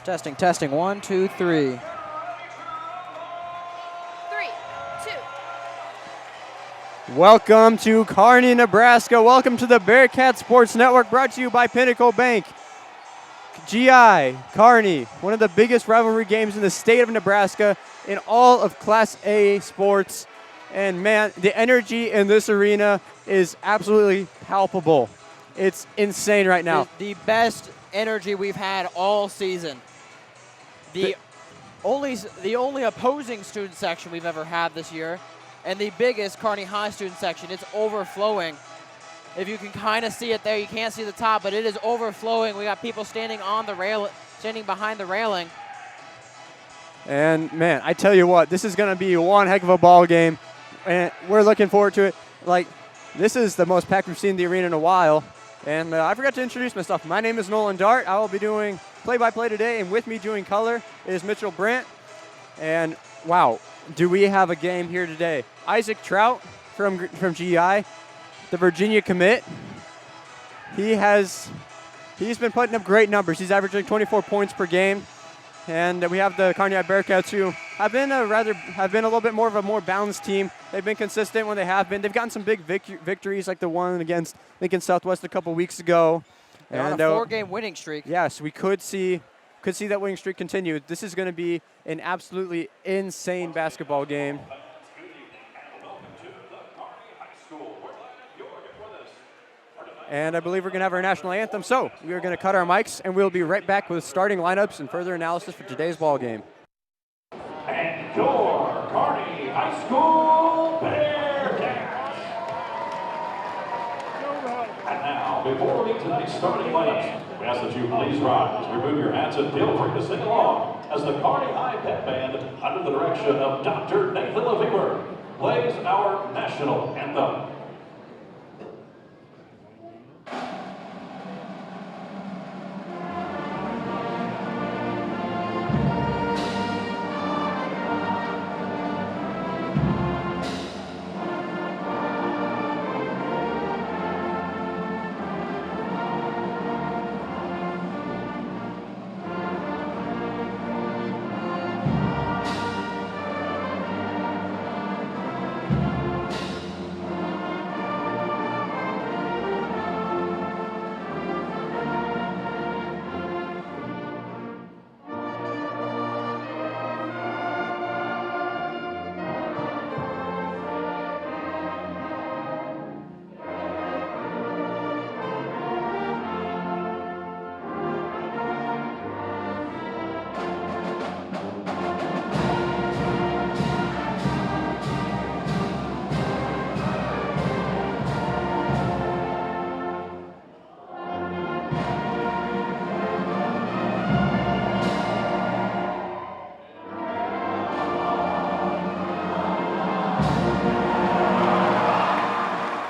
Testing, testing. 1, 2, 3. 3, 2. Welcome to Kearney, Nebraska. Welcome to the Bearcat Sports Network, brought to you by Pinnacle Bank. GI, Kearney, one of the biggest rivalry games in the state of Nebraska in all of Class A sports. And man, the energy in this arena is absolutely palpable. It's insane right now. The best energy we've had all season. The only opposing student section we've ever had this year, and the biggest Kearney High student section. It's overflowing. If you can kind of see it there, you can't see the top, but it is overflowing. We got people standing on the rail, standing behind the railing. And man, I tell you what, this is going to be one heck of a ball game, and we're looking forward to it. Like, this is the most packed we've seen the arena in a while. And I forgot to introduce myself. My name is Nolan Dart. I will be doing play-by-play today, and with me doing color is Mitchell Brandt. And wow, do we have a game here today. Isaac Trout from GI, the Virginia commit. He's been putting up great numbers. He's averaging 24 points per game. And we have the Kearney Bearcats, who have been a little bit more of a more balanced team. They've been consistent when they have been. They've gotten some big victories, like the one against Lincoln Southwest a couple weeks ago. They're on a 4-game winning streak. Yes, we could see that winning streak continue. This is going to be an absolutely insane basketball game. And I believe we're going to have our national anthem. So we are going to cut our mics, and we'll be right back with starting lineups and further analysis for today's ball game. And your Kearney High School Bearcats. And now, before we meet tonight's starting lineups, we ask that you please rise, remove your hats, and feel free to sing along as the Kearney High Pep Band, under the direction of Dr. Nathan Lefevre, plays our national anthem.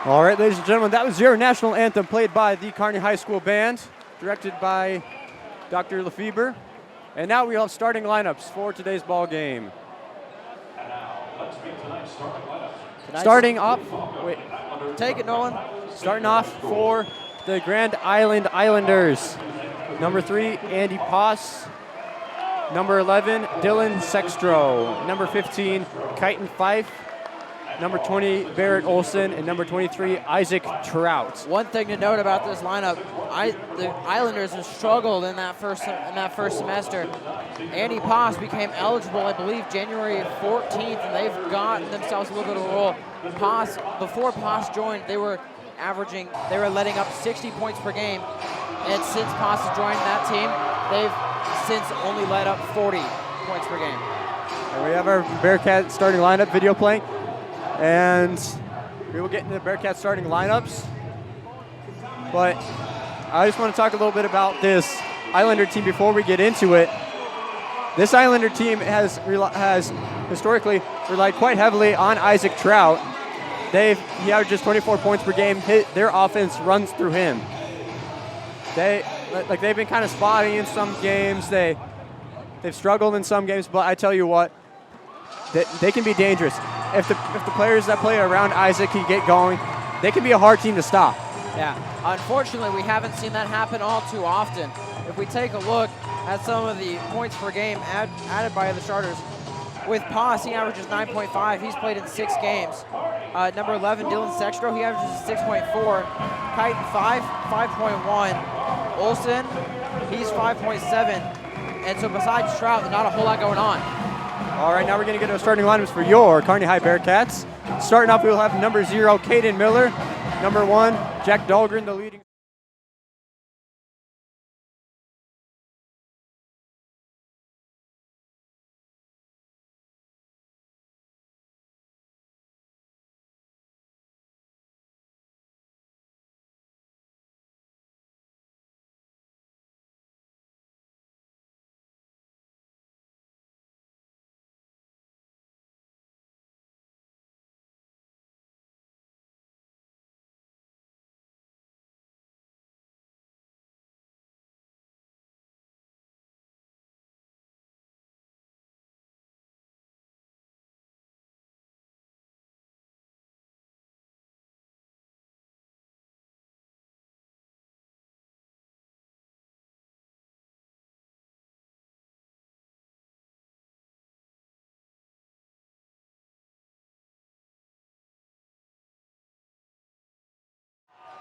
All right, ladies and gentlemen, that was your national anthem played by the Kearney High School Band, directed by Dr. Lefevre. And now we have starting lineups for today's ball game. And now, let's meet tonight's starting lineups. Starting off, Take it, Nolan. starting off for the Grand Island Islanders. Number 3, Andy Poss. Number 11, Dylan Sextro. Number 15, Kyton Fife. Number 20, Barrett Olson, and number 23, Isaac Trout. One thing to note about this lineup, the Islanders have struggled in that first semester. Andy Poss became eligible, I believe, January 14th, and they've gotten themselves a little bit of a roll. Before Poss joined, they were letting up 60 points per game, and since Poss has joined that team, they've since only let up 40 points per game. And we have our Bearcat starting lineup video playing. And we will get into the Bearcat starting lineups. But I just want to talk a little bit about this Islander team before we get into it. This Islander team has historically relied quite heavily on Isaac Trout. He averages 24 points per game. Their offense runs through him. They've been kind of spotty in some games. They've struggled in some games, but I tell you what, they can be dangerous. If the players that play around Isaac can get going, they can be a hard team to stop. Yeah, unfortunately, we haven't seen that happen all too often. If we take a look, at some of the points per game added by the starters. With Poss, he averages 9.5. He's played in 6 games. Number 11, Dylan Sextro, he averages 6.4. Kyton 5.1. Olson, he's 5.7. And so besides Trout, there's not a whole lot going on. All right, now we're going to get our starting lineups for your Kearney High Bearcats. Starting off, we'll have number 0, Caden Miller. Number 1, Jack Dahlgren, the leading.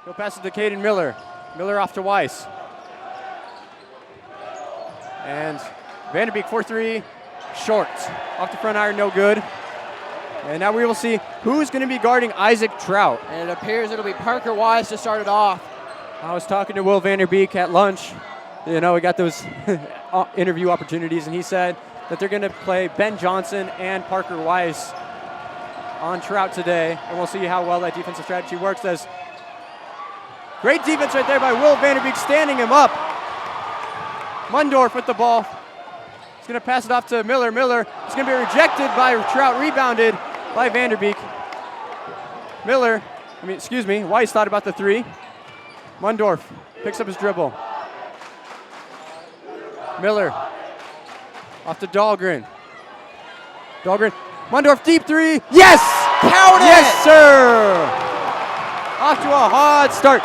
He'll pass it to Caden Miller. Miller off to Weiss. And Vanderbeek 4-3, short. Off the front iron, no good. And now we will see who's going to be guarding Isaac Trout. And it appears it'll be Parker Wise to start it off. I was talking to Will Vanderbeek at lunch. You know, we got those interview opportunities, and he said that they're going to play Ben Johnson and Parker Wise on Trout today. And we'll see how well that defensive strategy works. As great defense right there by Will Vanderbeek, standing him up. Mundorf with the ball. He's going to pass it off to Miller. Miller is going to be rejected by Trout, rebounded by Vanderbeek. Weiss thought about the 3. Mundorf picks up his dribble. Miller off to Dahlgren. Mundorf, deep 3. Yes! Count it! Yes, sir! Off to a hot start.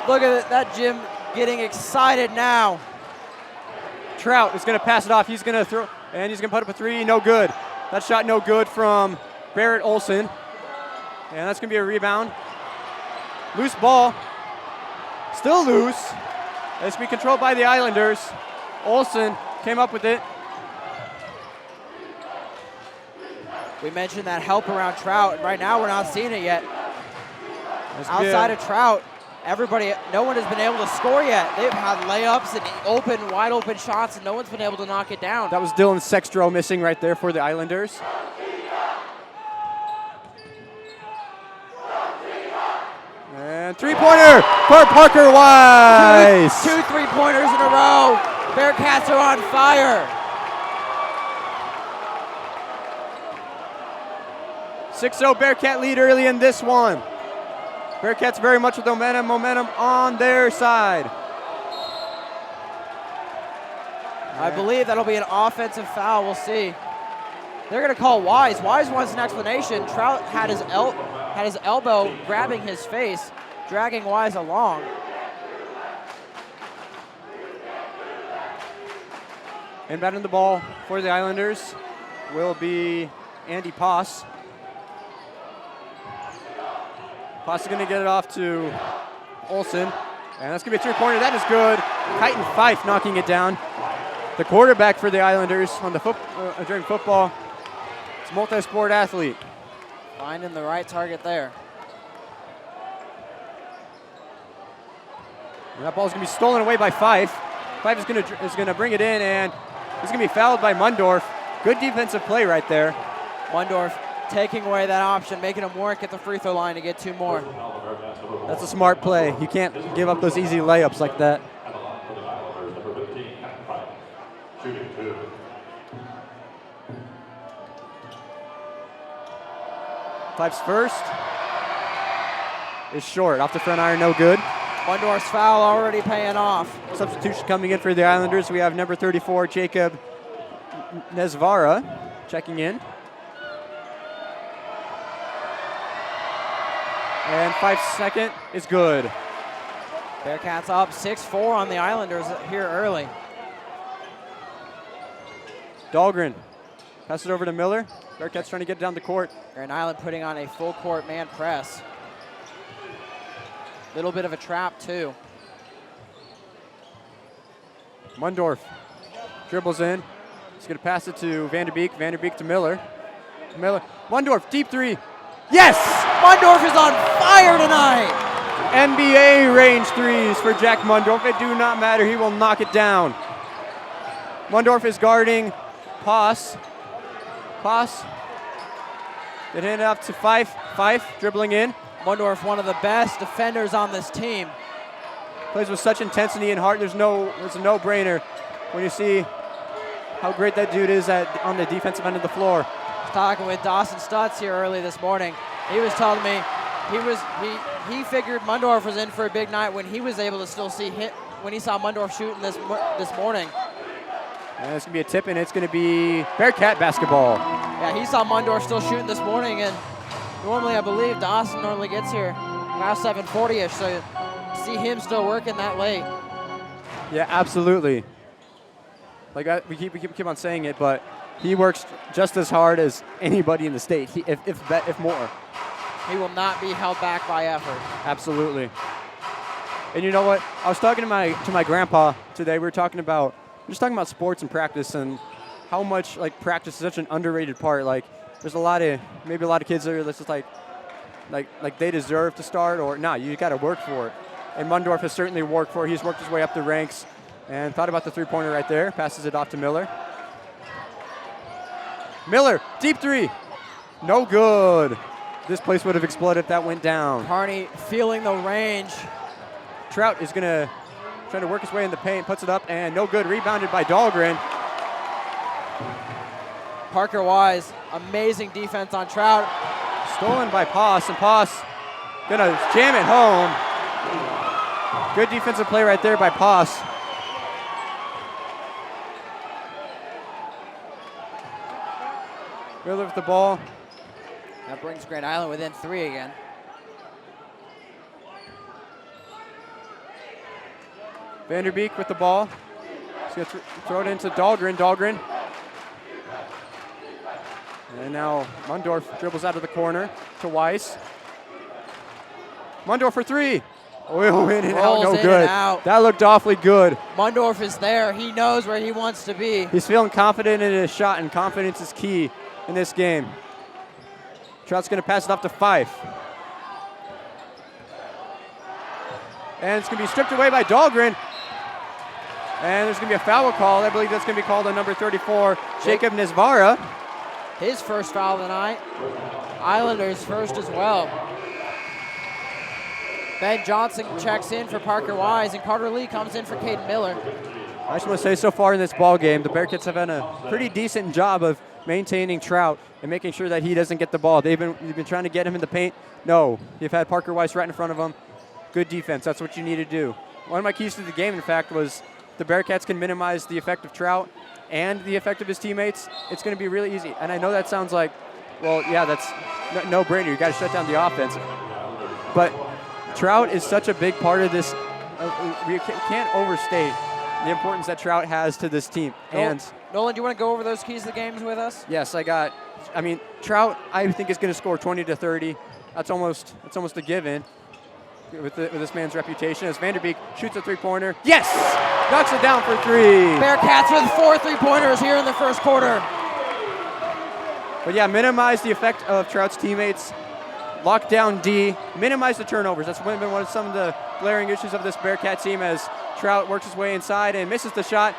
Look at that gym getting excited now. Trout is going to pass it off. He's going to throw, and he's going to put up a 3. No good. That shot no good from Barrett Olson. And that's going to be a rebound. Loose ball. Still loose. It's going to be controlled by the Islanders. Olson came up with it. We mentioned that help around Trout, and right now we're not seeing it yet. Outside of Trout, no one has been able to score yet. They've had layups and wide open shots, and no one's been able to knock it down. That was Dylan Sextro missing right there for the Islanders. And 3-pointer for Parker Wise. Two 3-pointers in a row. Bearcats are on fire. 6-0 Bearcat lead early in this one. Bearcats very much with momentum on their side. I believe that'll be an offensive foul. We'll see. They're going to call Wise. Wise wants an explanation. Trout had his elbow grabbing his face, dragging Wise along. Inbounding the ball for the Islanders will be Andy Poss. Poss is going to get it off to Olson. And that's going to be a 3-pointer. That is good. Kyton Fife knocking it down. The quarterback for the Islanders on the during football. It's a multi-sport athlete. Finding the right target there. And that ball is going to be stolen away by Fife. Fife is going to bring it in, and he's going to be fouled by Mundorf. Good defensive play right there. Mundorf taking away that option, making him work at the free throw line to get 2 more. That's a smart play. You can't give up those easy layups like that. Fife's first is short. Off the front iron, no good. Mundorf's foul already paying off. Substitution coming in for the Islanders. We have number 34, Jacob Nesvara, checking in. And Fife's second is good. Bearcats up 6-4 on the Islanders here early. Dahlgren passes it over to Miller. Bearcats trying to get down the court. Grand Island putting on a full court man press. Little bit of a trap too. Mundorf dribbles in. He's going to pass it to Vanderbeek. Vanderbeek to Miller. Miller. Mundorf, deep three. Yes! Mundorf is on fire tonight. NBA range threes for Jack Mundorf. It do not matter. He will knock it down. Mundorf is guarding Poss. Poss. Get it up to Fife. Fife dribbling in. Mundorf, one of the best defenders on this team. Plays with such intensity and heart. It's a no-brainer when you see how great that dude is on the defensive end of the floor. I was talking with Dawson Stutz here early this morning. He was telling me he figured Mundorf was in for a big night when he was able to still see hit when he saw Mundorf shooting this morning. And it's going to be a tip, and it's going to be Bearcat basketball. Yeah, he saw Mundorf still shooting this morning, and normally I believe Dawson normally gets here about 7:40ish, so see him still working that late. Yeah, absolutely. We keep on saying it, but he works just as hard as anybody in the state, if more. He will not be held back by effort. Absolutely. And you know what? I was talking to my grandpa today. We were talking about sports and practice and how much practice is such an underrated part. There's a lot of kids that are just like they deserve to start, or nah, you got to work for it. And Mundorf has certainly worked for it. He's worked his way up the ranks and thought about the three-pointer right there. Passes it off to Miller. Miller, deep three. No good. This place would have exploded if that went down. Kearney feeling the range. Trout is going to try to work his way in the paint, puts it up, and no good. Rebounded by Dahlgren. Parker Wise, amazing defense on Trout. Stolen by Poss, and Poss going to jam it home. Good defensive play right there by Poss. Miller with the ball. That brings Grand Island within 3 again. Vanderbeek with the ball. He's going to throw it into Dahlgren. Dahlgren. And now Mundorf dribbles out of the corner to Weiss. Mundorf for three. Oh, in and out, no good. That looked awfully good. Mundorf is there. He knows where he wants to be. He's feeling confident in his shot, and confidence is key in this game. Trout's going to pass it off to Fife. And it's going to be stripped away by Dahlgren. And there's going to be a foul call. I believe that's going to be called on number 34, Jacob Nisvara. His first foul of the night. Islanders first as well. Ben Johnson checks in for Parker Wise, and Carter Lee comes in for Caden Miller. I just want to say, so far in this ball game, the Bearcats have done a pretty decent job of maintaining Trout and making sure that he doesn't get the ball. They've been trying to get him in the paint. No, you've had Parker Weiss right in front of him. Good defense. That's what you need to do. One of my keys to the game, in fact, was the Bearcats can minimize the effect of Trout and the effect of his teammates. It's going to be really easy. And I know that sounds like, well, yeah, that's no-brainer. You got to shut down the offense. But Trout is such a big part of this. We can't overstate the importance that Trout has to this team. And Nolan, do you want to go over those keys to the games with us? Yes, Trout, I think, is going to score 20 to 30. That's almost a given with this man's reputation. As Vanderbeek shoots a three-pointer. Yes! Knocks it down for three. Bearcats with 4 3-pointers here in the first quarter. But yeah, minimize the effect of Trout's teammates. Lock down D. Minimize the turnovers. That's been one of some of the glaring issues of this Bearcat team as Trout works his way inside and misses the shot.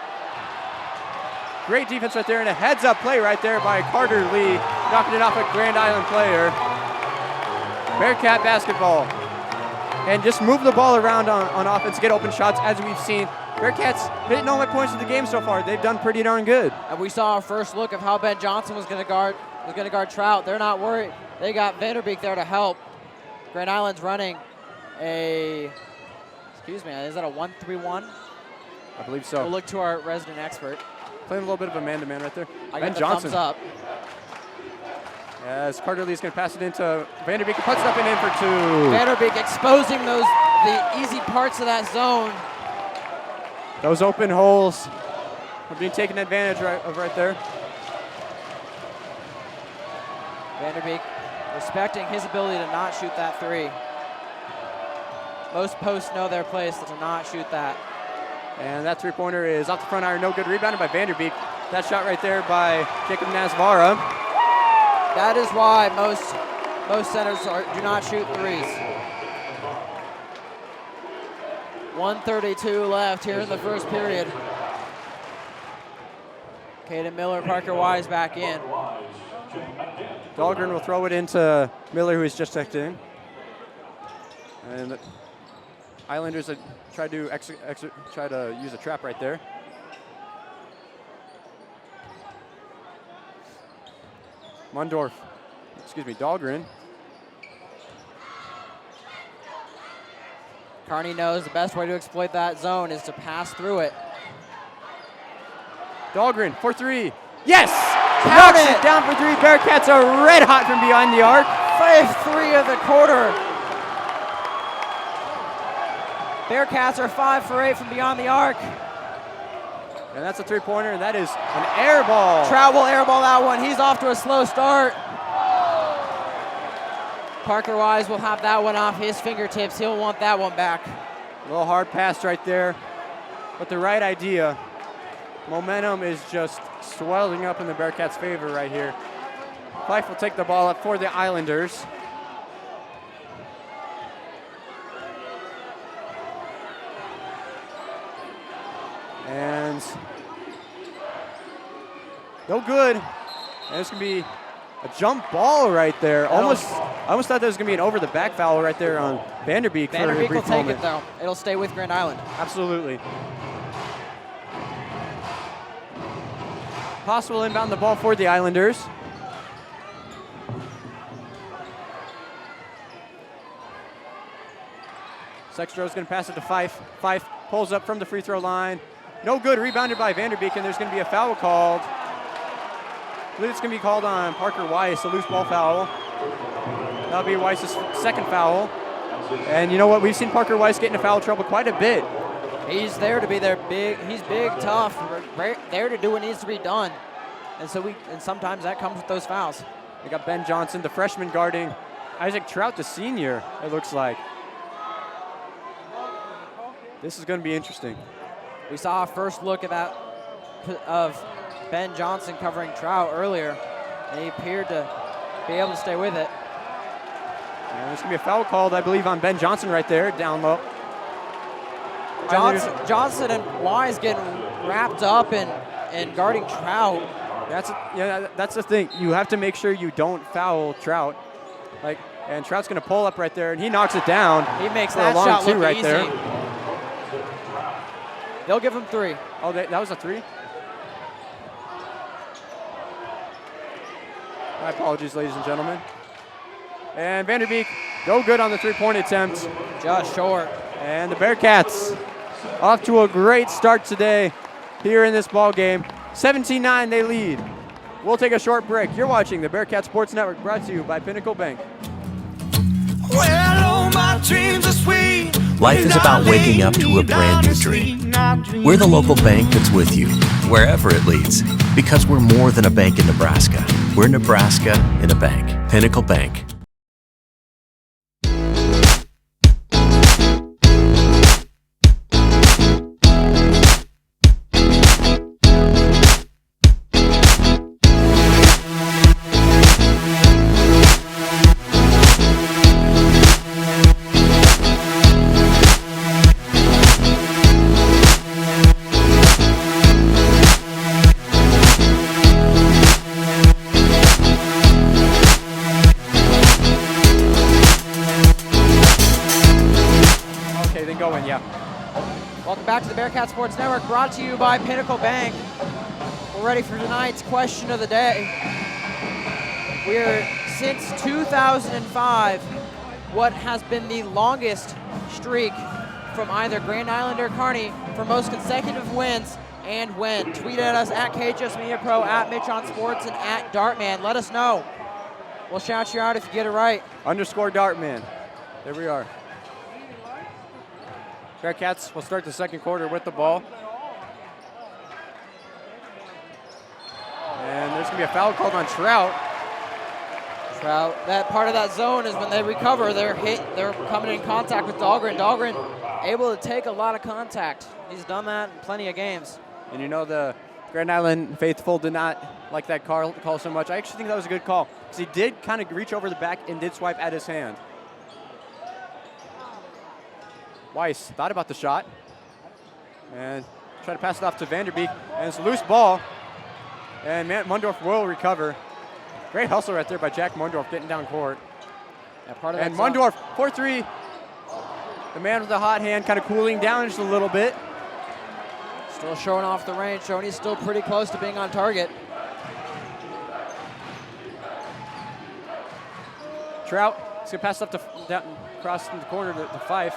Great defense right there, and a heads-up play right there by Carter Lee, knocking it off a Grand Island player. Bearcat basketball. And just move the ball around on offense, get open shots, as we've seen. Bearcats hitting all my points in the game so far. They've done pretty darn good. And we saw our first look of how Ben Johnson was going to guard Trout. They're not worried. They got Vanderbeek there to help. Grand Island's running is that a 1-3-1? I believe so. We'll look to our resident expert. Playing a little bit of a man-to-man right there. I Ben got the Johnson. thumbs up. As Carter Lee's going to pass it into Vanderbeek, puts it up and in for two. Vanderbeek exposing those the easy parts of that zone. Those open holes are being taken advantage of right there. Vanderbeek respecting his ability to not shoot that three. Most posts know their place to not shoot that. And that three-pointer is off the front iron, no good. Rebounded by Vanderbeek. That shot right there by Jacob Nasvara. That is why most centers do not shoot threes. 1:32 left here in the first period. Caden Miller, Parker Wise back in. Dahlgren will throw it into Miller, who is just checked in. And the Islanders try to use a trap right there. Dahlgren. Kearney knows the best way to exploit that zone is to pass through it. Dahlgren for three. Yes! Knocks it down for three. Bearcats are red hot from behind the arc. 5-3 of the quarter. Bearcats are 5 for 8 from beyond the arc. And that's a three-pointer, and that is an air ball. Trout will airball that one. He's off to a slow start. Parker Wise will have that one off his fingertips. He'll want that one back. A little hard pass right there, but the right idea. Momentum is just swelling up in the Bearcats' favor right here. Fife will take the ball up for the Islanders. And no good. And it's going to be a jump ball right there. I almost thought there was going to be an over the back foul right there on Vanderbeek. Vanderbeek will take it though. It'll stay with Grand Island. Absolutely. Possible inbound the ball for the Islanders. Sextro's going to pass it to Fife. Fife pulls up from the free throw line. No good, rebounded by Vanderbeek, and there's going to be a foul called. I believe it's going to be called on Parker Weiss, a loose ball foul. That'll be Weiss's second foul. And you know what? We've seen Parker Weiss get into foul trouble quite a bit. He's there to be there big. He's big, tough, there to do what needs to be done. And sometimes that comes with those fouls. We got Ben Johnson, the freshman, guarding Isaac Trout, the senior, it looks like. This is going to be interesting. We saw a first look at that of Ben Johnson covering Trout earlier, and he appeared to be able to stay with it. And there's going to be a foul called, I believe, on Ben Johnson right there, down low. Johnson and Wise getting wrapped up in guarding Trout. That's the thing. You have to make sure you don't foul Trout. And Trout's going to pull up right there, and he knocks it down. He makes that shot look right easy. There. They'll give him 3. Oh, that was a 3? My apologies, ladies and gentlemen. And Vanderbeek, no good on the three-point attempt. Just short. And the Bearcats off to a great start today here in this ball game. 17-9, they lead. We'll take a short break. You're watching the Bearcat Sports Network, brought to you by Pinnacle Bank. Well, all my dreams are sweet. Life is about waking up to a brand new dream. We're the local bank that's with you, wherever it leads, because we're more than a bank in Nebraska. We're Nebraska in a bank. Pinnacle Bank. Back to the Bearcat Sports Network, brought to you by Pinnacle Bank. We're ready for tonight's question of the day. Since 2005, what has been the longest streak from either Grand Island or Kearney for most consecutive wins and when? Tweet at us at KHS Media Pro, at Mitch on Sports, and at Dartman. Let us know. We'll shout you out if you get it right. _Dartman. There we are. Bearcats will start the second quarter with the ball. And there's going to be a foul called on Trout. That part of that zone is when they recover, they're coming in contact with Dahlgren. Dahlgren able to take a lot of contact. He's done that in plenty of games. And you know the Grand Island faithful did not like that call so much. I actually think that was a good call because he did kind of reach over the back and did swipe at his hand. Weiss thought about the shot and tried to pass it off to Vanderbeek, and it's a loose ball, and Mundorf will recover. Great hustle right there by Jack Mundorf getting down court. Yeah, part of and Mundorf, 4-3. The man with the hot hand kind of cooling down just a little bit. Still showing off the range, showing he's still pretty close to being on target. Trout is going to pass it up to down, across the corner to Fife.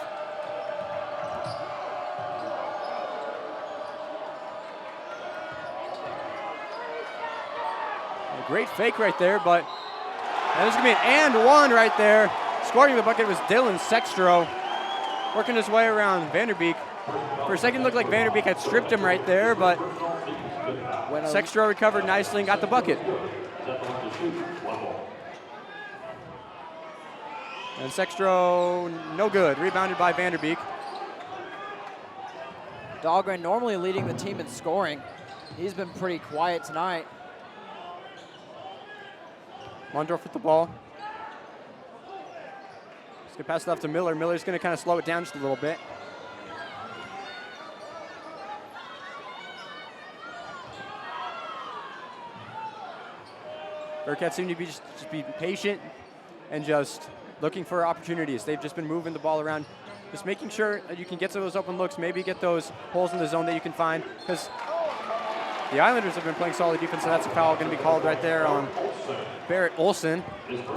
A great fake right there, but there's going to be an and one right there. Scoring the bucket was Dylan Sextro, working his way around Vanderbeek. For a second, it looked like Vanderbeek had stripped him right there, but Sextro recovered nicely and got the bucket. And Sextro, no good. Rebounded by Vanderbeek. Dahlgren normally leading the team in scoring. He's been pretty quiet tonight. Mundorf with the ball. He's going to pass it off to Miller. Miller's going to kind of slow it down just a little bit. Bearcats seem to be just be patient and just looking for opportunities. They've just been moving the ball around, just making sure that you can get to those open looks, maybe get those holes in the zone that you can find, because the Islanders have been playing solid defense, so that's a foul going to be called right there on Barrett Olson.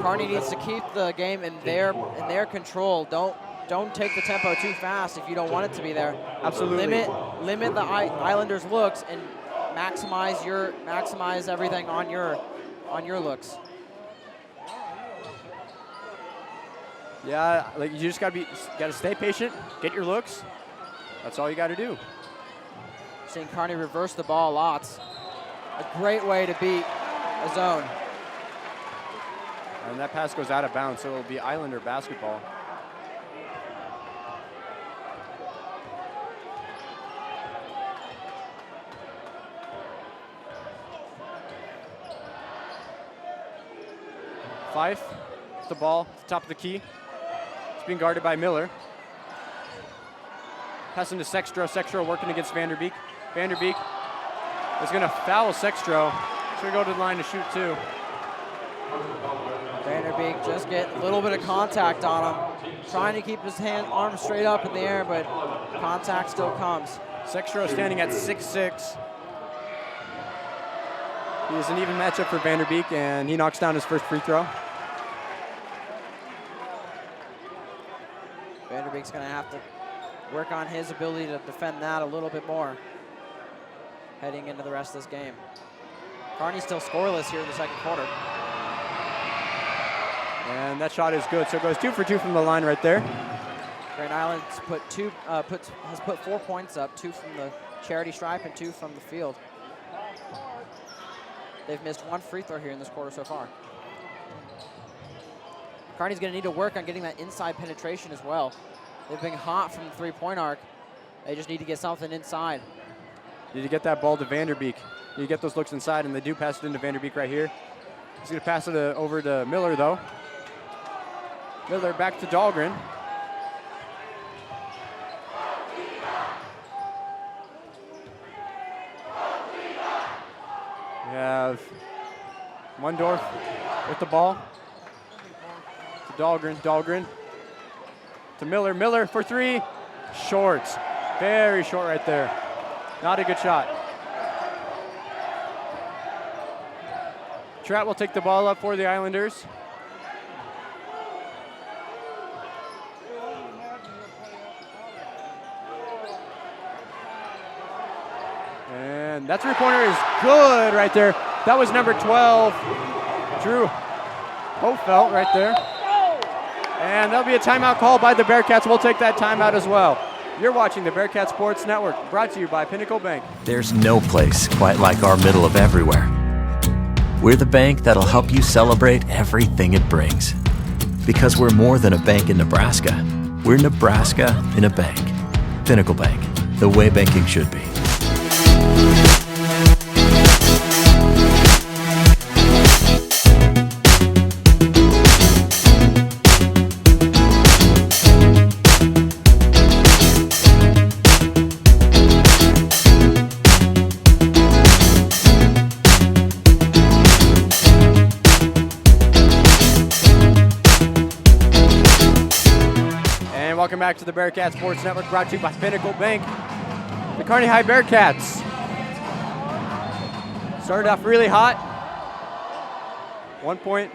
Kearney needs to keep the game in their control. Don't take the tempo too fast if you don't want it to be there. Absolutely. Limit the Islanders' looks and maximize everything on your looks. Yeah, like you just gotta stay patient, get your looks. That's all you got to do. Seeing Kearney reverse the ball lots. A great way to beat a zone. And that pass goes out of bounds, so it'll be Islander basketball. Fife, the ball, at the top of the key. It's being guarded by Miller. Passing to Sextro. Sextro working against Vanderbeek. Vanderbeek is going to foul Sextro. He's going to go to the line to shoot two. Vanderbeek just get a little bit of contact on him. Trying to keep his arms straight up in the air, but contact still comes. Sextro standing at 6'6". He is an even matchup for Vanderbeek, and he knocks down his first free throw. Vanderbeek's going to have to work on his ability to defend that a little bit more heading into the rest of this game. Kearney's still scoreless here in the second quarter. And that shot is good, so it goes 2 for 2 from the line right there. Grand Island's has put 4 points up, 2 from the charity stripe and 2 from the field. They've missed 1 free throw here in this quarter so far. Kearney's going to need to work on getting that inside penetration as well. They've been hot from the three-point arc. They just need to get something inside. Need to get that ball to Vanderbeek. You get those looks inside, and they do pass it into Vanderbeek right here. He's going to pass it over to Miller, though. Miller back to Dahlgren. We have Mundorf with the ball. To Dahlgren. Dahlgren to Miller. Miller for 3. Short. Very short right there. Not a good shot. Trout will take the ball up for the Islanders. And that three-pointer is good right there. That was number 12, Drew Hofelt right there. And there'll be a timeout called by the Bearcats. We'll take that timeout as well. You're watching the Bearcat Sports Network, brought to you by Pinnacle Bank. There's no place quite like our middle of everywhere. We're the bank that'll help you celebrate everything it brings. Because we're more than a bank in Nebraska. We're Nebraska in a bank. Pinnacle Bank, the way banking should be. Welcome back to the Bearcat Sports Network, brought to you by Pinnacle Bank. The Kearney High Bearcats started off really hot. 1 point.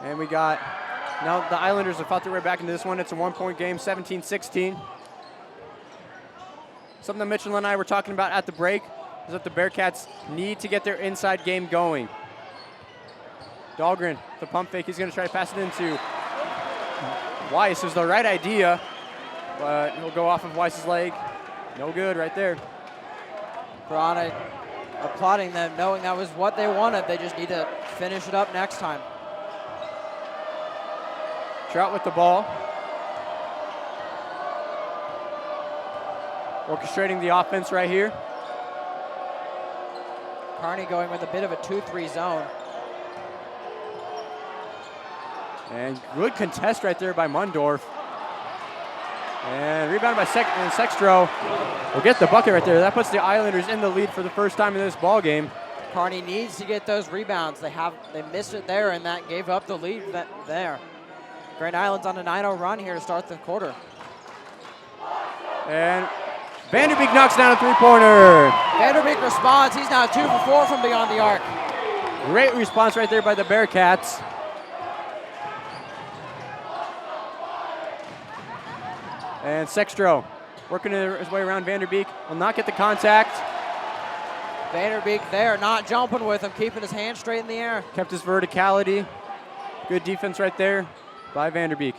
And we got, now the Islanders have fought their way back into this one. It's a 1 point game, 17-16. Something Mitchell and I were talking about at the break is that the Bearcats need to get their inside game going. Dahlgren, the pump fake, he's going to try to pass it into Weiss. Is the right idea, but he'll go off of Weiss's leg. No good right there. Piranha applauding them, knowing that was what they wanted. They just need to finish it up next time. Trout with the ball. Orchestrating the offense right here. Kearney going with a bit of a 2-3 zone. And good contest right there by Mundorf. And rebounded by Sextro. Will get the bucket right there. That puts the Islanders in the lead for the first time in this ball game. Kearney needs to get those rebounds. They missed it there, and that gave up the lead there. Grand Island's on a 9-0 run here to start the quarter. And Vanderbeek knocks down a three-pointer. Vanderbeek responds. He's now 2 for 4 from beyond the arc. Great response right there by the Bearcats. And Sextro working his way around Vanderbeek. Will not get the contact. Vanderbeek there, not jumping with him, keeping his hands straight in the air. Kept his verticality. Good defense right there by Vanderbeek.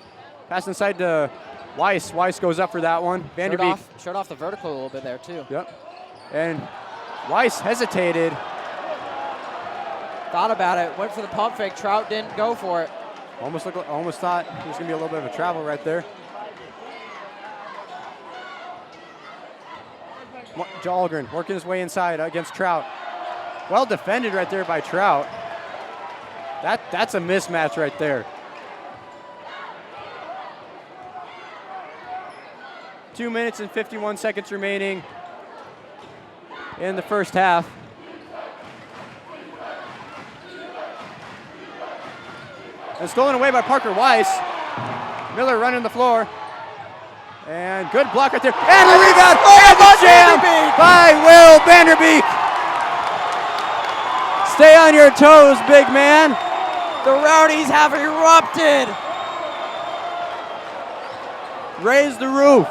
Pass inside to Weiss. Weiss goes up for that one. Vanderbeek. Showed off the vertical a little bit there too. Yep. And Weiss hesitated. Thought about it, went for the pump fake. Trout didn't go for it. Almost thought there was going to be a little bit of a travel right there. Dahlgren working his way inside against Trout. Well defended right there by Trout. That's a mismatch right there. 2 minutes and 51 seconds remaining in the first half. And stolen away by Parker Weiss. Miller running the floor. And good block right there. And a rebound. And the jam by Will Vanderbeek. Stay on your toes, big man. The Rowdies have erupted. Raise the roof.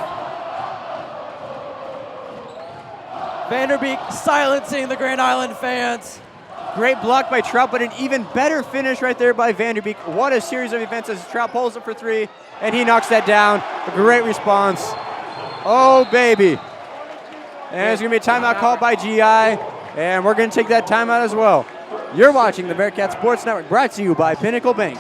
Vanderbeek silencing the Grand Island fans. Great block by Trout, but an even better finish right there by Vanderbeek. What a series of events as Trout pulls it for three, and he knocks that down. A great response. Oh, baby. And there's going to be a timeout called by GI, and we're going to take that timeout as well. You're watching the Bearcat Sports Network, brought to you by Pinnacle Bank.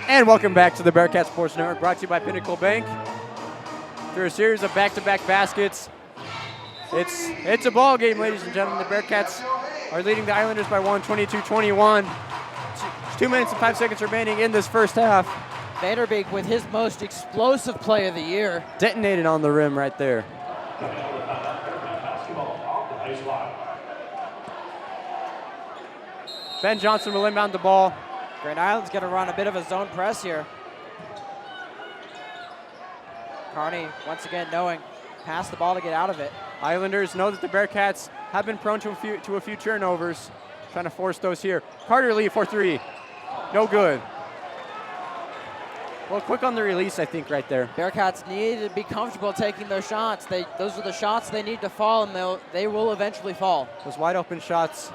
And welcome back to the Bearcat Sports Network, brought to you by Pinnacle Bank. Through a series of back-to-back baskets, it's a ball game, ladies and gentlemen. The Bearcats are leading the Islanders by 22-21. 2 minutes and 5 seconds remaining in this first half. Vanderbeek with his most explosive play of the year. Detonated on the rim right there. Ben Johnson will inbound the ball. Grand Island's going to run a bit of a zone press here. Kearney, once again, knowing, pass the ball to get out of it. Islanders know that the Bearcats have been prone to a few turnovers, trying to force those here. Carter Lee for three. No good. Well, quick on the release, I think, right there. Bearcats need to be comfortable taking those shots. Those are the shots they need to fall, and they will eventually fall. Those wide open shots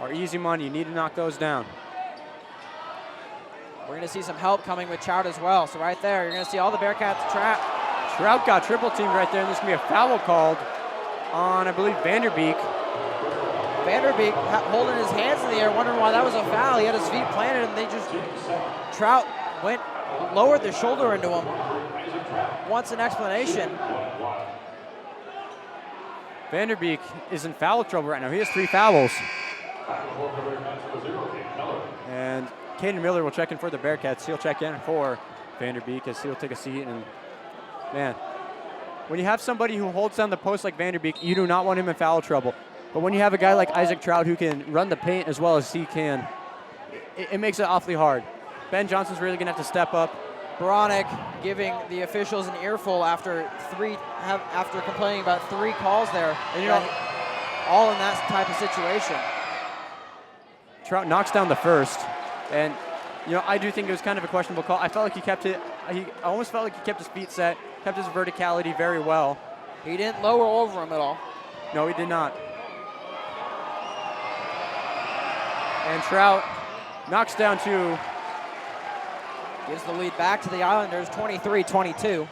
are easy money. You need to knock those down. We're going to see some help coming with Trout as well. So right there, you're going to see all the Bearcats trap. Trout got triple teamed right there, and there's going to be a foul called on, I believe, Vanderbeek. Vanderbeek holding his hands in the air, wondering why that was a foul. He had his feet planted, and Trout lowered the shoulder into him. Wants an explanation. Vanderbeek is in foul trouble right now. He has 3 fouls. And Caden Miller will check in for the Bearcats. He'll check in for Vanderbeek as he'll take a seat. And man, when you have somebody who holds down the post like Vanderbeek, you do not want him in foul trouble. But when you have a guy like Isaac Trout who can run the paint as well as he can, it makes it awfully hard. Ben Johnson's really gonna have to step up. Bronick giving the officials an earful after complaining about 3 calls there. And all in that type of situation. Trout knocks down the first, and I do think it was kind of a questionable call. I felt like he kept it. I almost felt like he kept his feet set, kept his verticality very well. He didn't lower over him at all. No, he did not. And Trout knocks down 2. Gives the lead back to the Islanders, 23-22.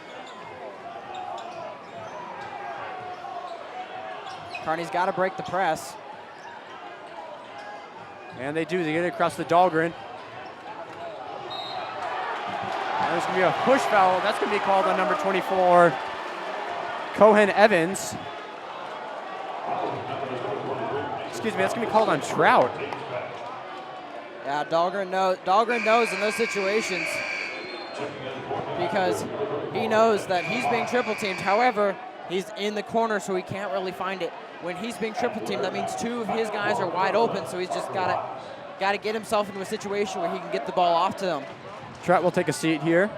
Kearney's got to break the press. And they do. They get it across the Dahlgren. There's going to be a push foul. That's going to be called on number 24, Cohen Evans. Excuse me, that's going to be called on Trout. Yeah, Dahlgren knows in those situations because he knows that he's being triple teamed. However, he's in the corner, so he can't really find it. When he's being triple teamed, that means 2 of his guys are wide open, so he's just got to get himself into a situation where he can get the ball off to them. Trout will take a seat here.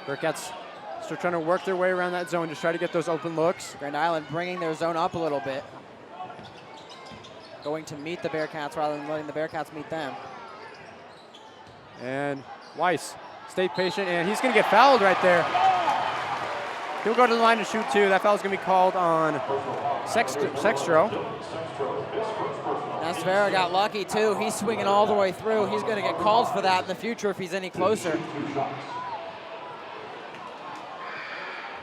Bearcats still trying to work their way around that zone, just try to get those open looks. Grand Island bringing their zone up a little bit. Going to meet the Bearcats rather than letting the Bearcats meet them. And Weiss, stay patient, and he's going to get fouled right there. He'll go to the line to shoot 2. That foul's going to be called on Sextro. Nasvera got lucky too. He's swinging all the way through. He's going to get called for that in the future if he's any closer.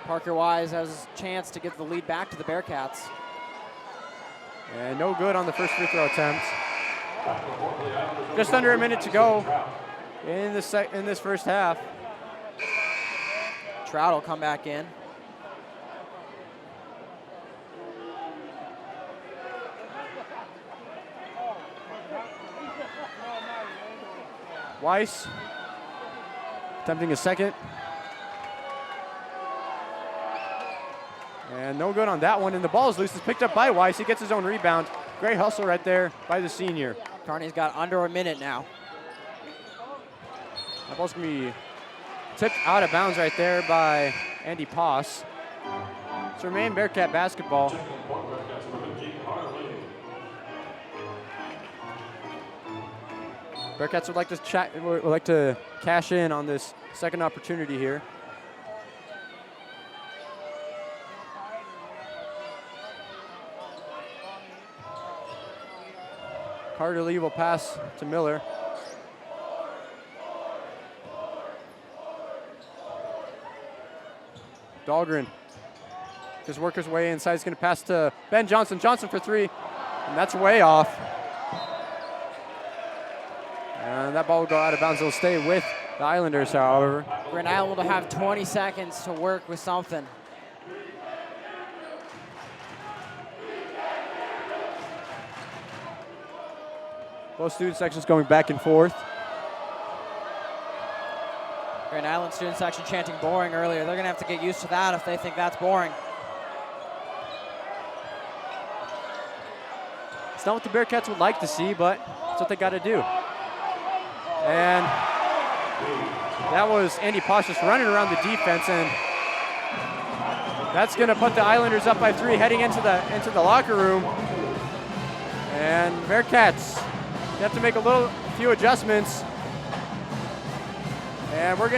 Parker Wise has a chance to get the lead back to the Bearcats. And no good on the first free throw attempt. Just under a minute to go in this first half. Trout will come back in. Weiss attempting a second. And no good on that one, and the ball is loose. It's picked up by Weiss. He gets his own rebound. Great hustle right there by the senior. Kearney's got under a minute now. That ball's going to be tipped out of bounds right there by Andy Poss. It's remain Bearcat basketball. Bearcats would like to cash in on this second opportunity here. Carter Lee will pass to Miller. Dahlgren just work his way inside. He's going to pass to Ben Johnson. Johnson for 3, and that's way off. And that ball will go out of bounds. It'll stay with the Islanders, however. Grand Island will have 20 seconds to work with something. Both student sections going back and forth. Grand Island student section chanting boring earlier. They're going to have to get used to that if they think that's boring. It's not what the Bearcats would like to see, but it's what they got to do. And that was Andy Posh just running around the defense, and that's going to put the Islanders up by 3 heading into the locker room. And Bearcats, they have to make a few adjustments. And we'll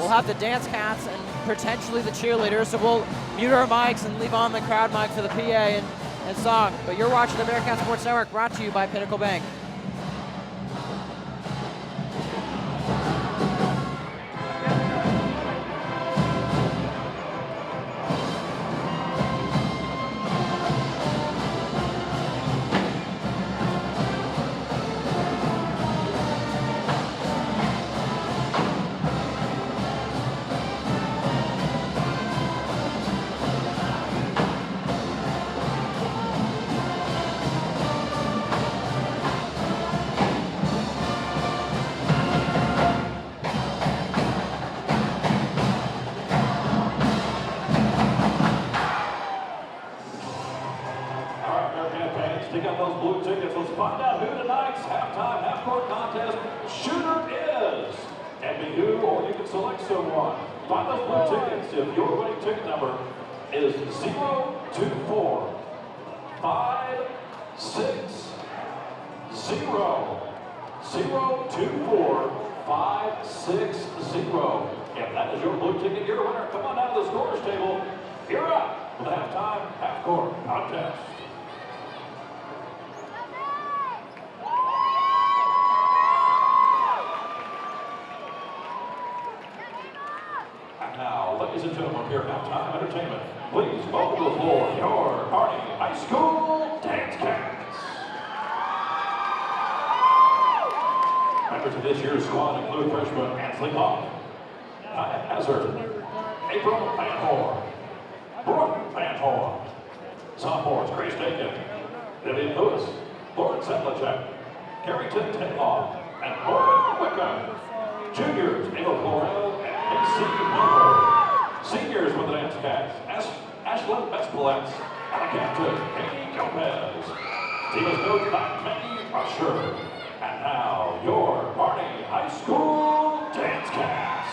have the dance cats and potentially the cheerleaders, so we'll mute our mics and leave on the crowd mic for the PA and song. But you're watching the Bearcat Sports Network, brought to you by Pinnacle Bank. Take out those blue tickets. Let's find out who tonight's halftime half-court contest shooter is. And be who, or you can select someone. Find those blue tickets if your winning ticket number is 024 560 024 560. If that is your blue ticket, you're a winner. Come on down to the scorer's table. You're up for the halftime half-court contest. Now, ladies and gentlemen, here at Halftime Entertainment, please welcome to the floor your Kearney High School Dance Cats. Members of this year's squad include freshman Ansley Hawk, Kaya Hazard, April Van Horn, Brooke Van Horn, sophomores Grace Dakin, Vivian Lewis, Lauren Sedlacek, Carrington Tinlaw, and Corbin Wickham. Juniors, Ava Florell and AC Miller. Seniors with the Dance Cats, Ashlyn Vespalets, and the captain, Katie Gomez. Team is coached by Maggie Usher. And now, your Kearney High School Dance Cats.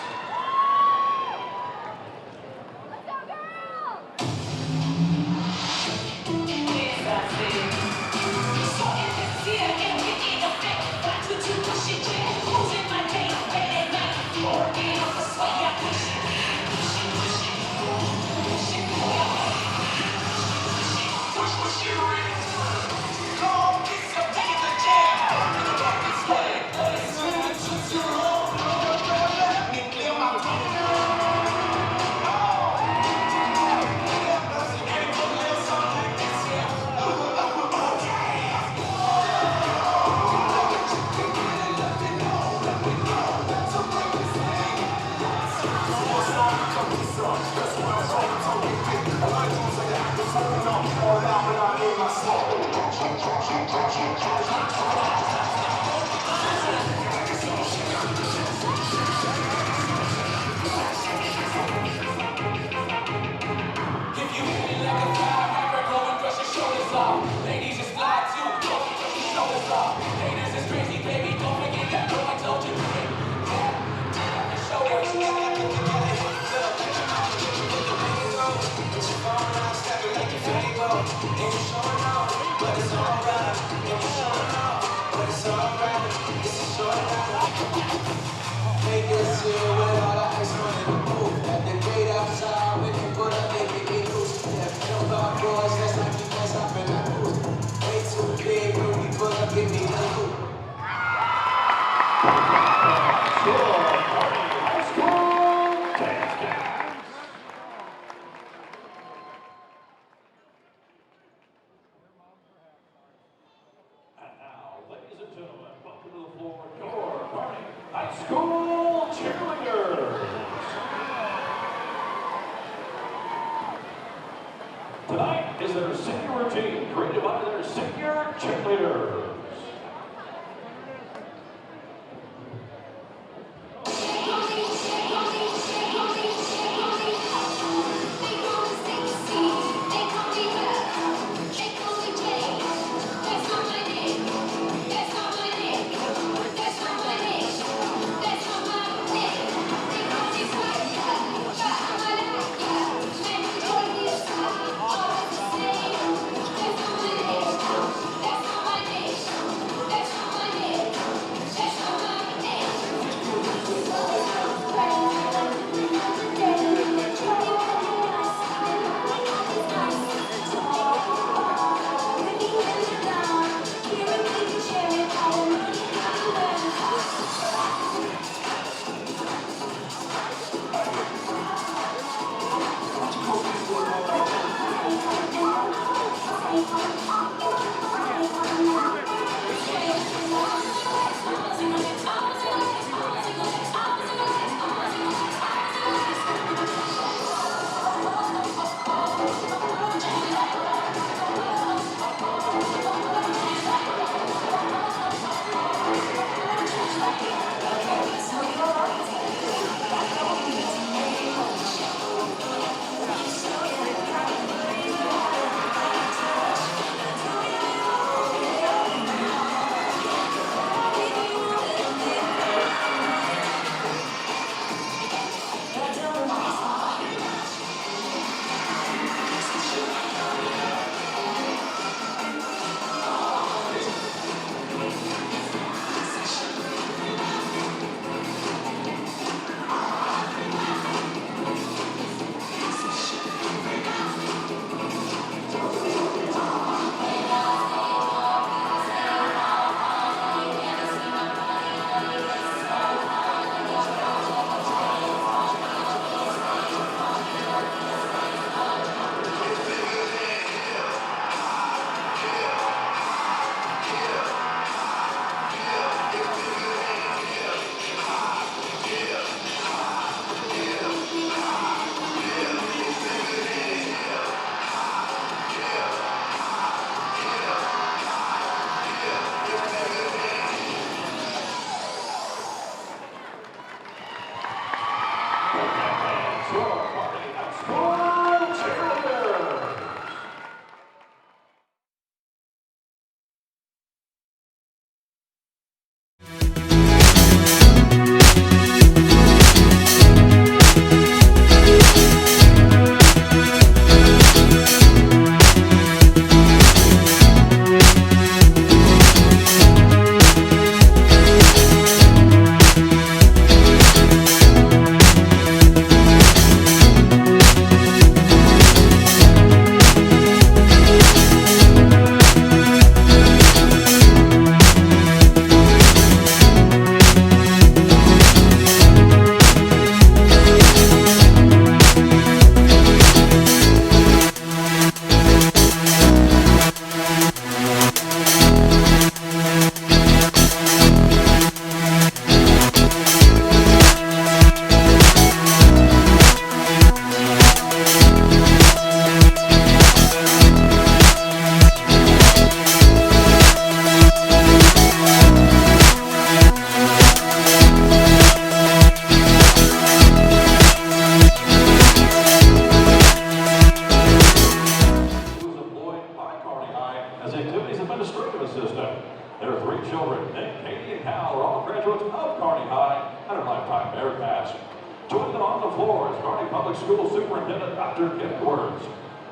Tonight is their senior routine, created by their senior cheerleaders.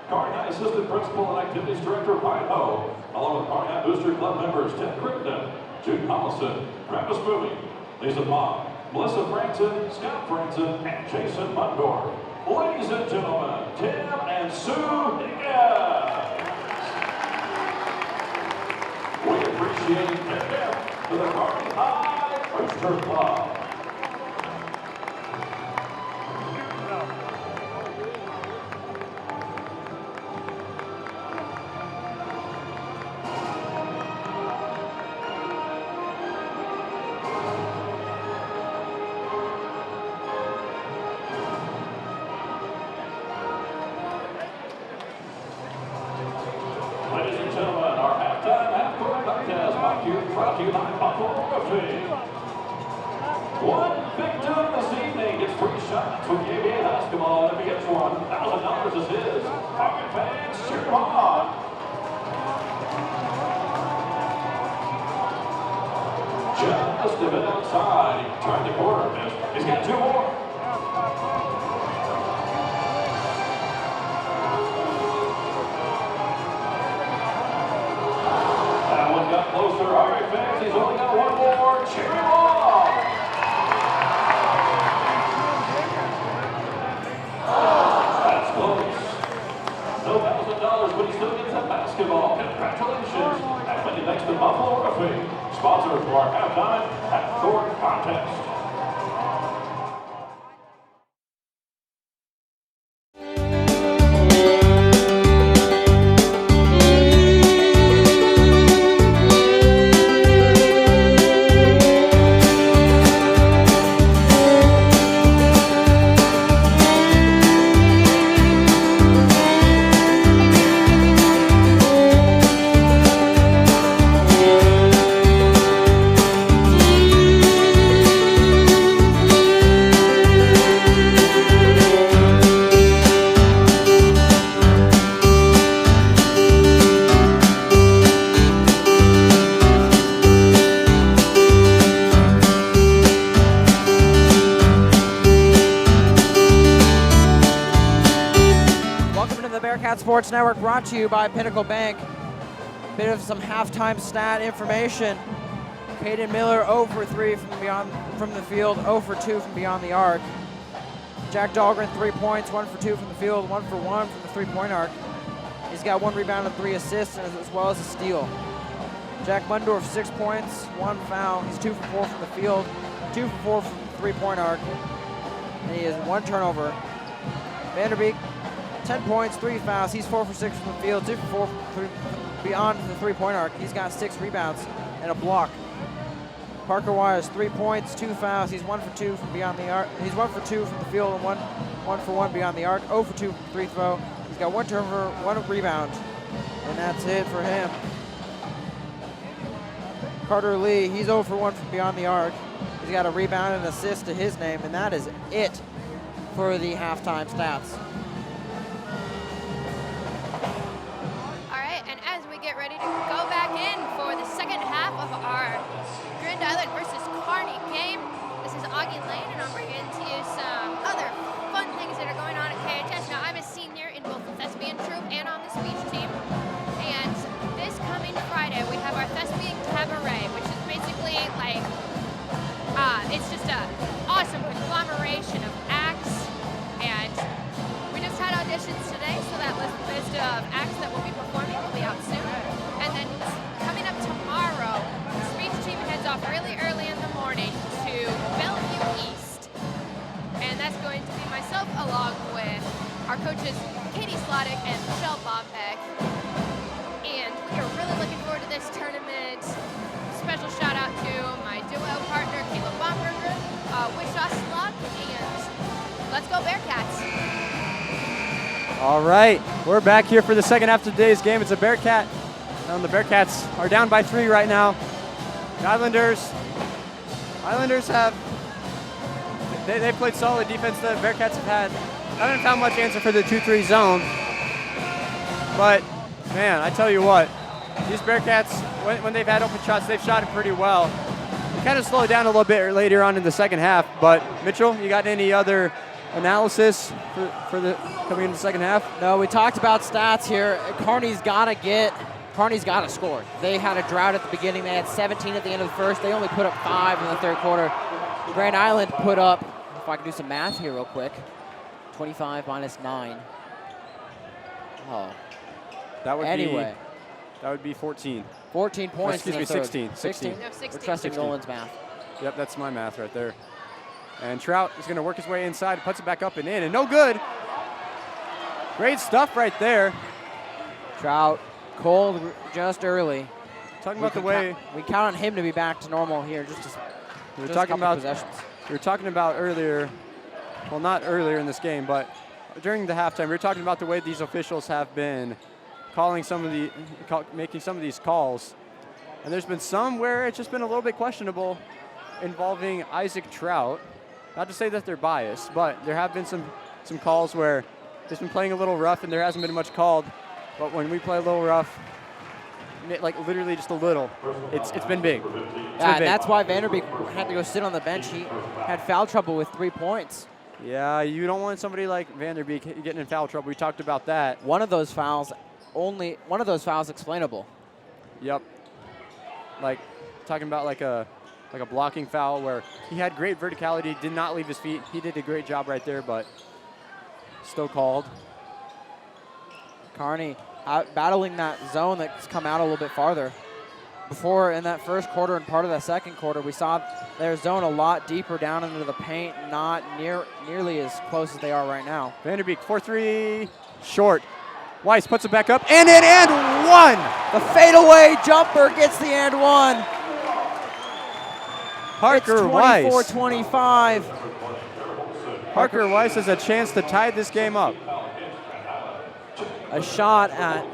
Kearney High Assistant Principal and Activities Director Ryan Ho, along with Kearney High Booster Club members Ted Crittenden, Jude Collison, Travis Bowie, Lisa Bond, Melissa Franson, Scott Franson, and Jason Mundor. Ladies and gentlemen, Tim and Sue Higgins. We appreciate them to the Kearney High Booster Club. Ladies and gentlemen, our halftime half-court contest brought to you by Buffalo Roofing. One victim this evening gets 3 shots with KBA basketball, and if he gets one, $1,000 is his. Rocket fans, cheer him on. Just a bit outside. He tried the corner miss. He's got 2 more. Got closer. All right, fans, he's only got 1 more. Cheer him on. That's close. No $1,000, but he still gets a basketball. Congratulations. And many thanks to Buffalo Roofing, sponsors for our halftime half-court contest. Bearcat Sports Network brought to you by Pinnacle Bank. Bit of some halftime stat information. Caden Miller 0 for 3 from the field, 0 for 2 from beyond the arc. Jack Dahlgren 3 points, 1 for 2 from the field, 1 for 1 from the 3-point arc. He's got 1 rebound and 3 assists as well as a steal. Jack Mundorf 6 points, 1 foul. He's 2 for 4 from the field, 2 for 4 from the 3-point arc. And he has 1 turnover. Vanderbeek 10 points, 3 fouls. He's 4 for 6 from the field, 2 for 4 from beyond the 3-point arc. He's got 6 rebounds and a block. Parker Wise 3 points, 2 fouls. He's 1 for 2 from beyond the arc. He's 1 for 2 from the field and 1 for 1 beyond the arc. 0 for 2 from free throw. He's got 1 turnover, 1 rebound, and that's it for him. Carter Lee, he's 0 for 1 from beyond the arc. He's got a rebound and assist to his name, and that is it for the halftime stats. All right, and as we get ready to go back in for the second half of our Grand Island versus Kearney game, this is Augie Lane, and I'm bringing to you some other fun things that are going on at KHS. Now, I'm a senior in both the thespian troupe and on the speech team, and this coming Friday, we have our thespian cabaret, which is basically like, it's just an awesome conglomeration of acts, and we just had auditions today, so that list of acts that will be performing will be out soon. And then coming up tomorrow, the speech team heads off really early in the morning to Bellevue East. And that's going to be myself along with our coaches Katie Slottick and Michelle Bombeck. And we are really looking forward to this tournament. Special shout out to my duo partner, Caleb Bomberger. Wish us luck, and let's go Bearcats. All right, we're back here for the second half of today's game. It's a Bearcat, and the Bearcats are down by 3 right now. The Islanders have, they played solid defense. The Bearcats haven't found much answer for the 2-3 zone. But, man, I tell you what, these Bearcats, when they've had open shots, they've shot it pretty well. Kind of slowed down a little bit later on in the second half, but Mitchell, you got any other analysis for the coming in the second half? No, we talked about stats here. Kearney's got to score. They had a drought at the beginning. They had 17 at the end of the first. They only put up 5 in the third quarter. Grand Island put up, if I can do some math here real quick, 25 minus 9. Oh. That would be 14. 14 points. Excuse me, 16. 16. No, 16. We're trusting 16. Nolan's math. Yep, that's my math right there. And Trout is going to work his way inside, puts it back up and in, and no good. Great stuff right there. Trout, cold just early. Talking about the way we count on him to be back to normal here. we were talking about earlier. Well, not earlier in this game, but during the halftime, we were talking about the way these officials have been making some of these calls, and there's been some where it's just been a little bit questionable involving Isaac Trout. Not to say that they're biased, but there have been some calls where he's been playing a little rough and there hasn't been much called. But when we play a little rough, like literally just a little, it's been big. That's why Vanderbeek had to go sit on the bench. He had foul trouble with 3 points. Yeah, you don't want somebody like Vanderbeek getting in foul trouble. We talked about that. One of those fouls explainable. Yep. Like talking about like a blocking foul where he had great verticality, did not leave his feet. He did a great job right there, but still called. Kearney battling that zone that's come out a little bit farther. Before in that first quarter and part of that second quarter, we saw their zone a lot deeper down into the paint, not nearly as close as they are right now. Vanderbeek 4-3 short. Weiss puts it back up and in and one. The fadeaway jumper gets the and one. Parker Weiss. 24-25. Parker Weiss has a chance to tie this game up. A shot at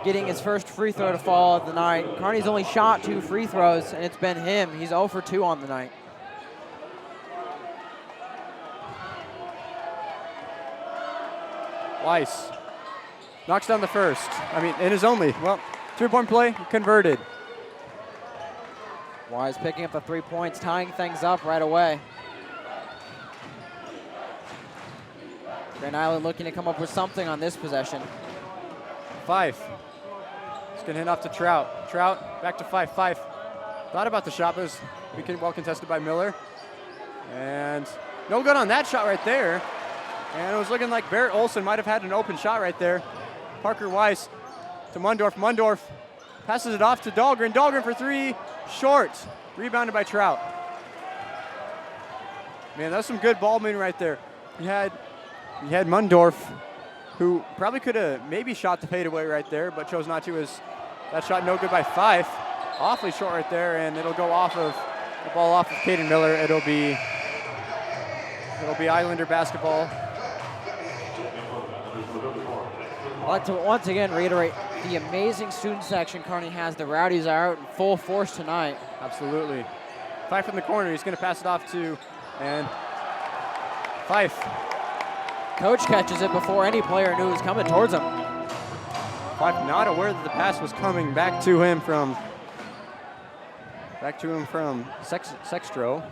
getting his first free throw to fall of the night. Kearney's only shot 2 free throws, and it's been him. He's 0 for 2 on the night. Weiss knocks down the first. In his only, 3-point play, converted. Wise picking up the 3 points, tying things up right away. Grand Island looking to come up with something on this possession. Fife. It's going to hand off to Trout. Trout back to Fife. Fife thought about the shot, but it was well contested by Miller. And no good on that shot right there. And it was looking like Barrett Olson might have had an open shot right there. Parker Weiss to Mundorf. Mundorf passes it off to Dahlgren. Dahlgren for three. Short. Rebounded by Trout. Man, that's some good ball movement right there. You had Mundorf, who probably could have maybe shot the fadeaway right there, but chose not to. That shot no good by Fife. Awfully short right there, and it'll go off of the ball off of Caden Miller. It'll be Islander basketball. I'd like to once again reiterate the amazing student section Kearney has. The Rowdies are out in full force tonight. Absolutely. Fife from the corner. He's going to pass it off to, and Fife. Coach catches it before any player knew it was coming towards him. Fife not aware that the pass was coming back to him from Sextro.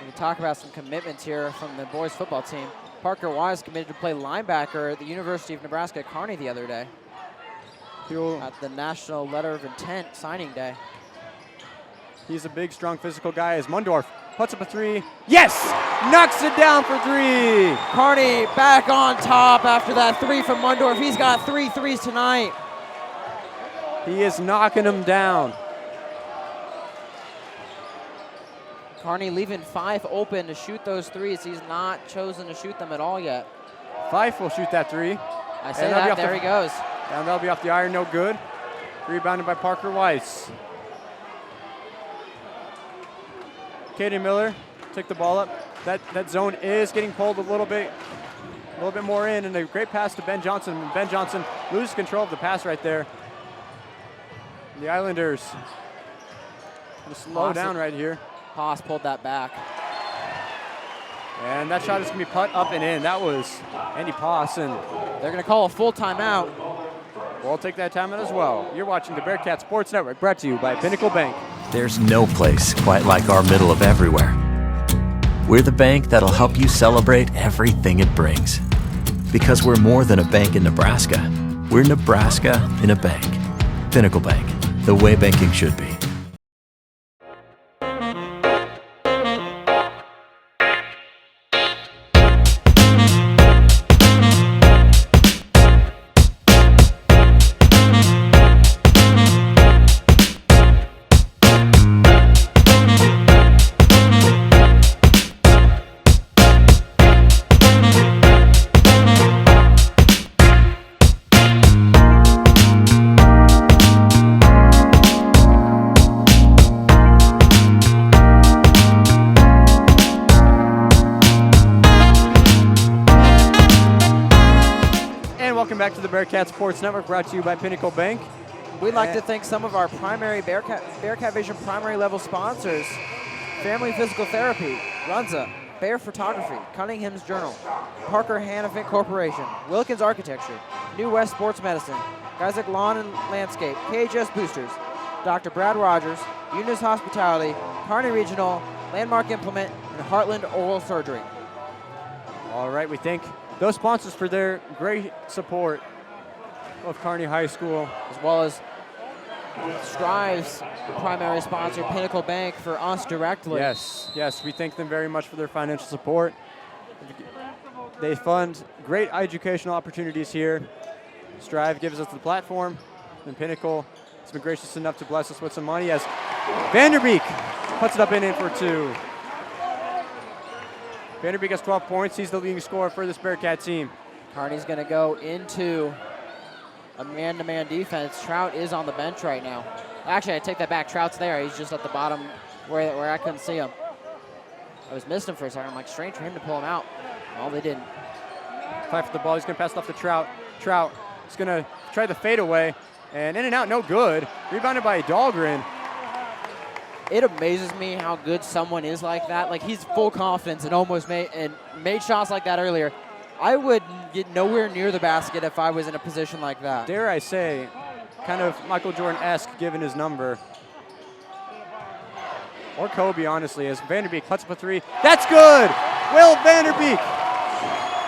We talk about some commitments here from the boys football team. Parker Wise committed to play linebacker at the University of Nebraska at Kearney the other day at the National Letter of Intent signing day. He's a big, strong, physical guy as Mundorf puts up a three. Yes! Knocks it down for three. Kearney back on top after that three from Mundorf. He's got 3 threes tonight. He is knocking them down. Kearney leaving Fife open to shoot those threes. He's not chosen to shoot them at all yet. Fife will shoot that three. I say that, there he goes. And that'll be off the iron, no good. Rebounded by Parker Weiss. Caden Miller took the ball up. That zone is getting pulled a little bit more in, and a great pass to Ben Johnson. Ben Johnson loses control of the pass right there. The Islanders going to slow down right here. Haas pulled that back. And that shot is going to be put up and in. That was Andy Poss, and they're going to call a full timeout. We'll take that timeout as well. You're watching the Bearcat Sports Network, brought to you by Pinnacle Bank. There's no place quite like our middle of everywhere. We're the bank that'll help you celebrate everything it brings. Because we're more than a bank in Nebraska. We're Nebraska in a bank. Pinnacle Bank, the way banking should be. Back to the Bearcat Sports Network, brought to you by Pinnacle Bank. We'd like to thank some of our primary Bearcat Vision primary level sponsors: Family Physical Therapy, Runza, Bear Photography, Cunningham's Journal, Parker Hannafin Corporation, Wilkins Architecture, New West Sports Medicine, Isaac Lawn and Landscape, KHS Boosters, Dr. Brad Rogers, Eunice Hospitality, Kearney Regional, Landmark Implement, and Heartland Oral Surgery. All right, we thank those sponsors for their great support of Kearney High School, as well as Strive's primary sponsor, Pinnacle Bank, for us directly. Yes, we thank them very much for their financial support. They fund great educational opportunities here. Strive gives us the platform, and Pinnacle has been gracious enough to bless us with some money as Vanderbeek puts it up and in for two. Vanderbeek has 12 points. He's the leading scorer for this Bearcat team. Kearney's going to go into a man-to-man defense. Trout is on the bench right now. Actually, I take that back. Trout's there. He's just at the bottom where I couldn't see him. I was missing him for a second. I'm like, strange for him to pull him out. Well, they didn't. Fight for the ball. He's going to pass it off to Trout. Trout is going to try the fadeaway. And in and out, no good. Rebounded by Dahlgren. It amazes me how good someone is like that. Like, he's full confidence and almost made shots like that earlier. I would get nowhere near the basket if I was in a position like that. Dare I say, kind of Michael Jordan-esque given his number. or Kobe, honestly, as Vanderbeek puts up a three. That's good! Will Vanderbeek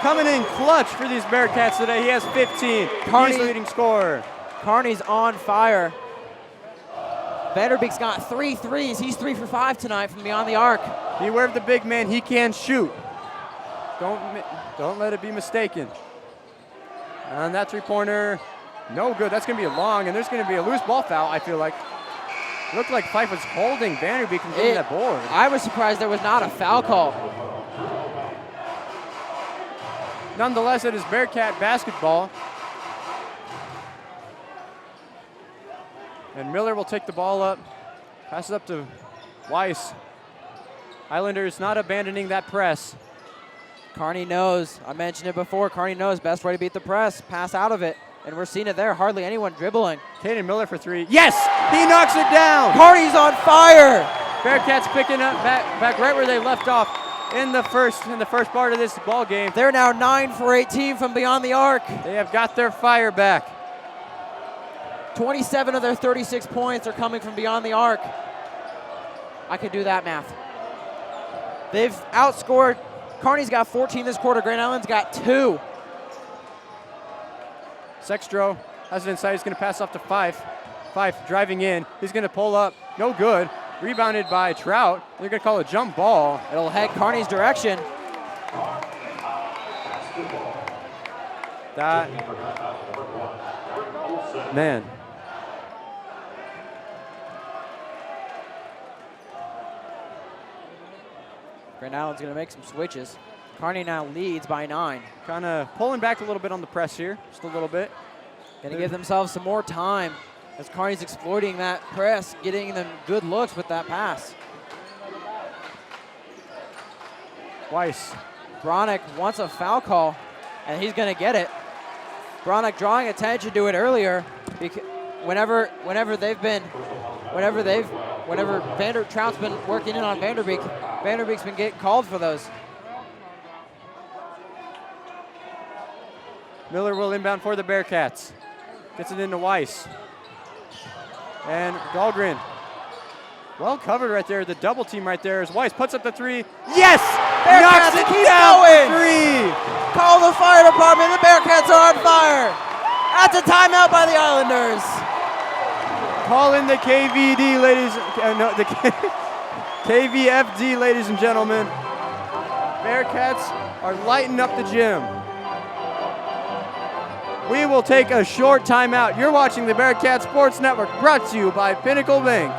coming in clutch for these Bearcats today. He has 15. Kearney- He's the leading scorer. Kearney's on fire. Vanderbeek's got 3 threes. He's 3 for 5 tonight from beyond the arc. Beware of the big man. He can shoot. Don't let it be mistaken. And that three-pointer, no good. That's going to be long, and there's going to be a loose ball foul, I feel like. Looked like Fife was holding Vanderbeek from getting that board. I was surprised there was not a foul call. Nonetheless, it is Bearcat basketball. And Miller will take the ball up, pass it up to Weiss. Islanders not abandoning that press. Kearney knows, I mentioned it before, Kearney knows best way to beat the press, pass out of it. And we're seeing it there, hardly anyone dribbling. Caden Miller for three. Yes, he knocks it down. Kearney's on fire. Bearcats picking up back right where they left off in the first part of this ball game. They're now 9 for 18 from beyond the arc. They have got their fire back. 27 of their 36 points are coming from beyond the arc. I could do that math. They've outscored. Kearney's got 14 this quarter. Grand Island's got 2. Sextro has it inside. He's going to pass off to Fife. Fife driving in. He's going to pull up. No good. Rebounded by Trout. They're going to call a jump ball. It'll head Kearney's direction. That. Man. Grand Island's going to make some switches. Kearney now leads by 9. Kind of pulling back a little bit on the press here. Just a little bit. Going to give themselves some more time as Kearney's exploiting that press, getting them good looks with that pass. Weiss. Bronick wants a foul call, and he's going to get it. Bronick drawing attention to it earlier. Whenever Trout's been working in on Vanderbeek's been getting called for those. Miller will inbound for the Bearcats. Gets it into Weiss. And Dahlgren. Well covered right there. The double team right there as Weiss puts up the three. Yes! Bearcats Knocks it keep down going. for three. Call the fire department. The Bearcats are on fire. That's a timeout by the Islanders. Call in the KVD, ladies. The KVFD, ladies and gentlemen. Bearcats are lighting up the gym. We will take a short timeout. You're watching the Bearcat Sports Network, brought to you by Pinnacle Bank.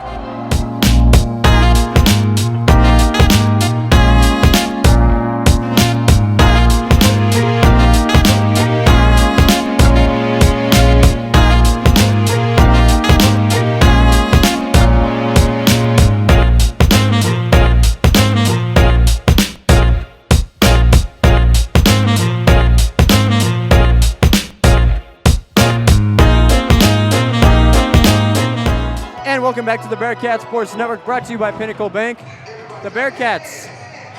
Welcome back to the Bearcat Sports Network, brought to you by Pinnacle Bank. The Bearcats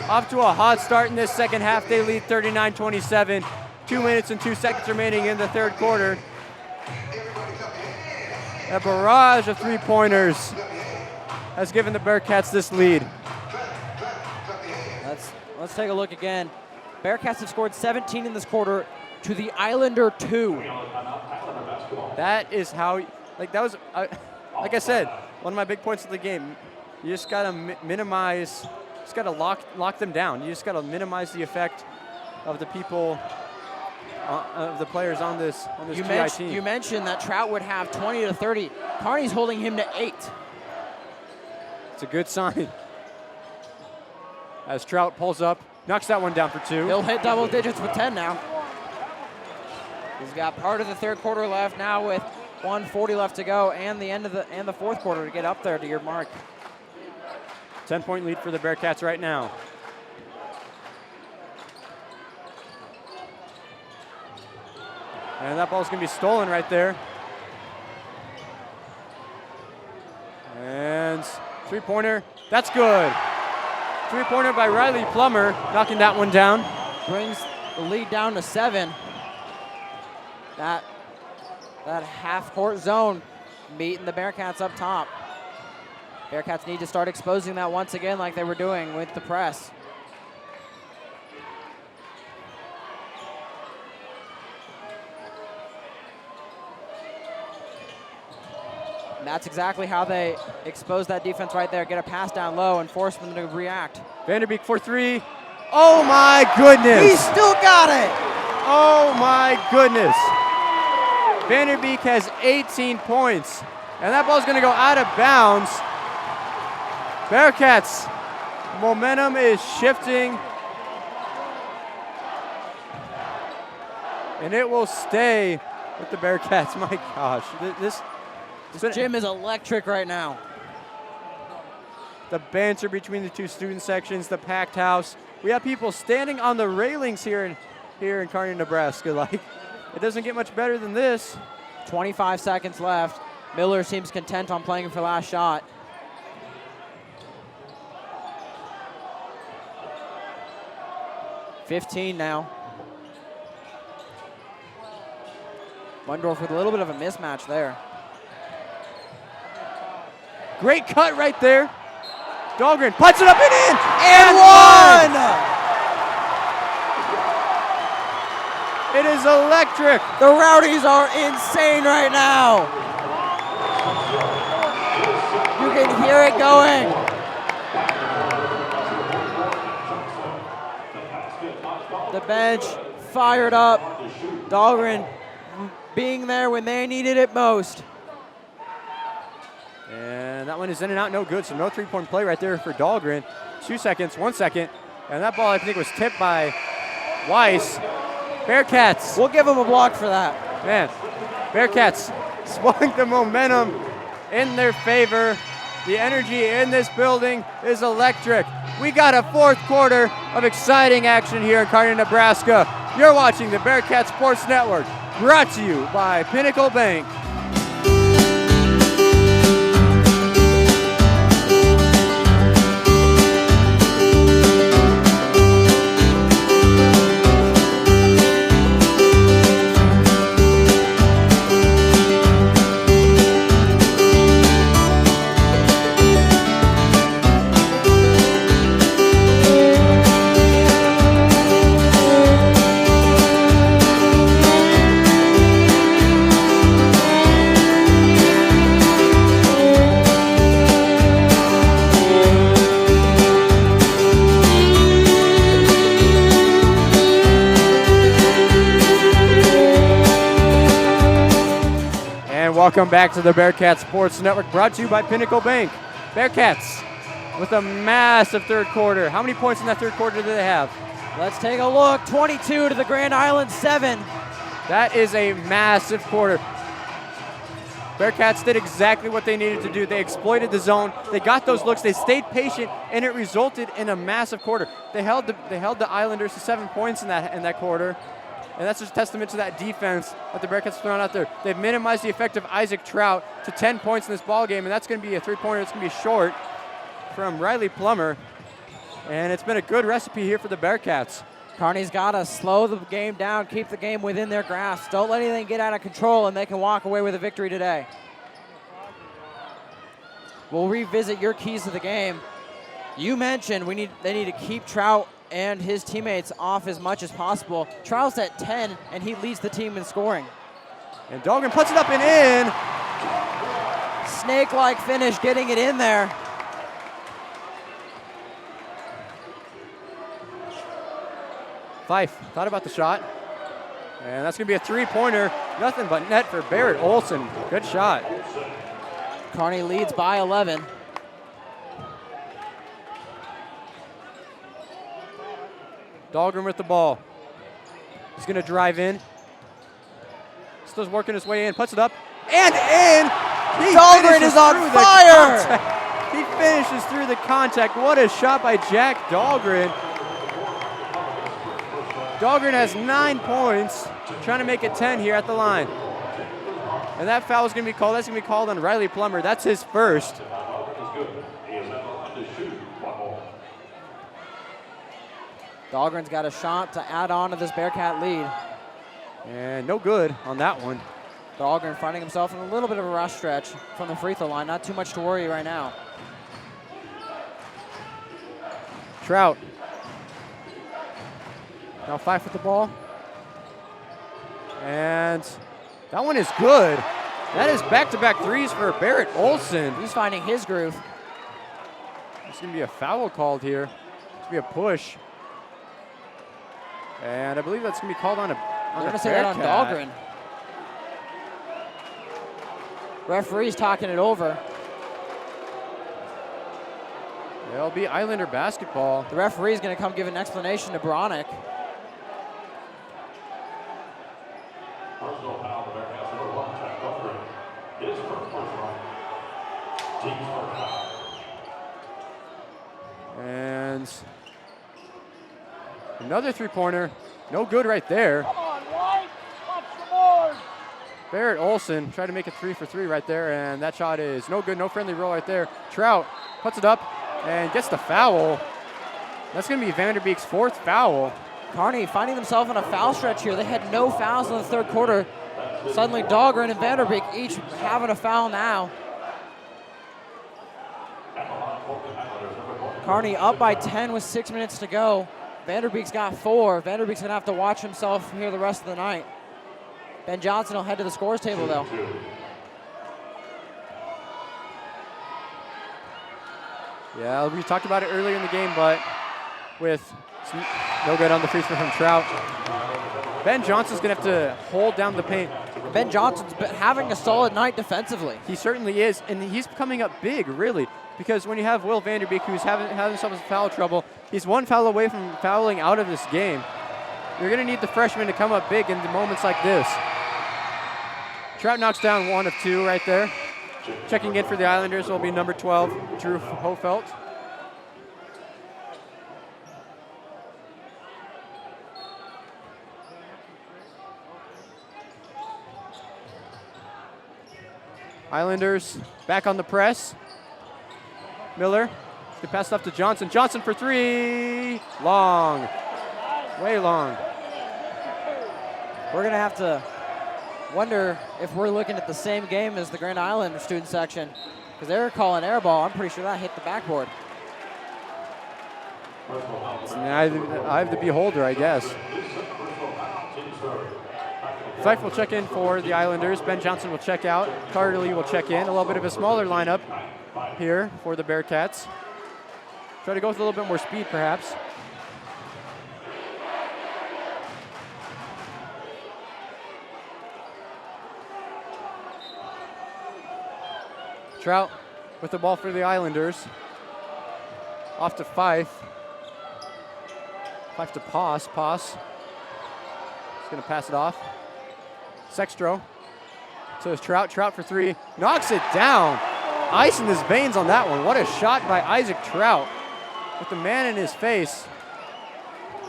off to a hot start in this second half. They lead 39-27. 2 minutes and 2 seconds remaining in the third quarter. A barrage of three-pointers has given the Bearcats this lead. Let's take a look again. Bearcats have scored 17 in this quarter to the Islander 2. That is how, like I said, one of my big points of the game. You just gotta minimize, just gotta lock them down. You just gotta minimize the effect of the people, of the players on this GI team. You mentioned that Trout would have 20 to 30. Kearney's holding him to 8. It's a good sign. As Trout pulls up, knocks that one down for 2. He'll hit double digits with 10 now. He's got part of the third quarter left now with 1:40 left to go, and the end of the fourth quarter to get up there to your mark. 10-point lead for the Bearcats right now. And that ball's gonna be stolen right there. And three-pointer, that's good. Three-pointer by Riley Plummer, knocking that one down. Brings the lead down to 7. That half-court zone meeting the Bearcats up top. Bearcats need to start exposing that once again like they were doing with the press. And that's exactly how they expose that defense right there. Get a pass down low and force them to react. Vanderbeek for three. Oh my goodness. He still got it. Oh my goodness. Vanderbeek has 18 points. And that ball's gonna go out of bounds. Bearcats, momentum is shifting. And it will stay with the Bearcats. My gosh, this gym is electric right now. The banter between the two student sections, the packed house. We have people standing on the railings here in Kearney, Nebraska. Like, it doesn't get much better than this. 25 seconds left. Miller seems content on playing for last shot. $15 now. Mundorf with a little bit of a mismatch there. Great cut right there. Dahlgren puts it up and in. And one! It is electric. The Rowdies are insane right now. You can hear it going. The bench fired up. Dahlgren being there when they needed it most. And that one is in and out, no good. So no three-point play right there for Dahlgren. 2 seconds, 1 second. And that ball, I think, was tipped by Weiss. Bearcats. We'll give them a block for that. Man, Bearcats swung the momentum in their favor. The energy in this building is electric. We got a fourth quarter of exciting action here in Kearney, Nebraska. You're watching the Bearcat Sports Network, brought to you by Pinnacle Bank. Welcome back to the Bearcat Sports Network, brought to you by Pinnacle Bank. Bearcats with a massive third quarter. How many points in that third quarter do they have? Let's take a look. 22 to the Grand Island 7. That is a massive quarter. Bearcats did exactly what they needed to do. They exploited the zone. They got those looks. They stayed patient, and it resulted in a massive quarter. They held the Islanders to 7 points in that quarter. And that's just a testament to that defense that the Bearcats thrown out there. They've minimized the effect of Isaac Trout to 10 points in this ball game, and that's going to be a three-pointer that's going to be short from Riley Plummer. And it's been a good recipe here for the Bearcats. Kearney's got to slow the game down, keep the game within their grasp. Don't let anything get out of control, and they can walk away with a victory today. We'll revisit your keys to the game. You mentioned they need to keep Trout and his teammates off as much as possible. Trout's at 10, and he leads the team in scoring. And Dahlgren puts it up and in. Snake-like finish, getting it in there. Fife thought about the shot. And that's going to be a three-pointer. Nothing but net for Barrett Olson. Good shot. Kearney leads by 11. Dahlgren with the ball. He's going to drive in. Still working his way in. Puts it up. And in! Dahlgren is on fire! He finishes through the contact. What a shot by Jack Dahlgren. Dahlgren has 9 points. Trying to make it 10 here at the line. And that foul is going to be called. That's going to be called on Riley Plummer. That's his first. Dahlgren's got a shot to add on to this Bearcat lead. And no good on that one. Dahlgren finding himself in a little bit of a rush stretch from the free throw line. Not too much to worry right now. Trout. Now Fife with the ball. And that one is good. That is back-to-back threes for Barrett Olson. He's finding his groove. There's going to be a foul called here. It's going to be a push. And I believe that's going to be called on a They're going to say that on Dahlgren. Referee's talking it over. It'll be Islander basketball. The referee's going to come give an explanation to Bronick. Personal foul, the Bearcats number 1, Jack Guthrie. His first personal. Team's first foul. And another three-pointer. No good right there. Come on, White. Watch the board. Barrett Olson tried to make a 3 for 3 right there, and that shot is no good. No friendly roll right there. Trout puts it up and gets the foul. That's going to be Vanderbeek's 4th foul. Kearney finding themselves in a foul stretch here. They had no fouls in the third quarter. Suddenly Dahlgren and Vanderbeek each having a foul now. Kearney up by 10 with 6 minutes to go. Vanderbeek's got 4. Vanderbeek's going to have to watch himself here the rest of the night. Ben Johnson will head to the scores table, though. Yeah, we talked about it earlier in the game, but with no good on the free throw from Trout. Ben Johnson's going to have to hold down the paint. Ben Johnson's been having a solid night defensively. He certainly is, and he's coming up big, really, because when you have Will Vanderbeek, who's having some foul trouble, he's 1 foul away from fouling out of this game. You're going to need the freshman to come up big in the moments like this. Trout knocks down 1 of 2 right there. Checking in for the Islanders will be number 12, Drew Hofelt. Islanders back on the press. Miller, the pass up to Johnson. Johnson for 3, long, way long. We're going to have to wonder if we're looking at the same game as the Grand Island student section, because they're calling air ball. I'm pretty sure that hit the backboard. I have the beholder, I guess. Fife will check in for the Islanders. Ben Johnson will check out. Carterly will check in. A little bit of a smaller lineup here for the Bearcats. Try to go with a little bit more speed, perhaps. Trout with the ball for the Islanders. Off to Fife. Fife to Poss. Poss. He's going to pass it off. Sextro. So it's Trout. Trout for 3. Knocks it down. Ice in his veins on that one. What a shot by Isaac Trout with the man in his face.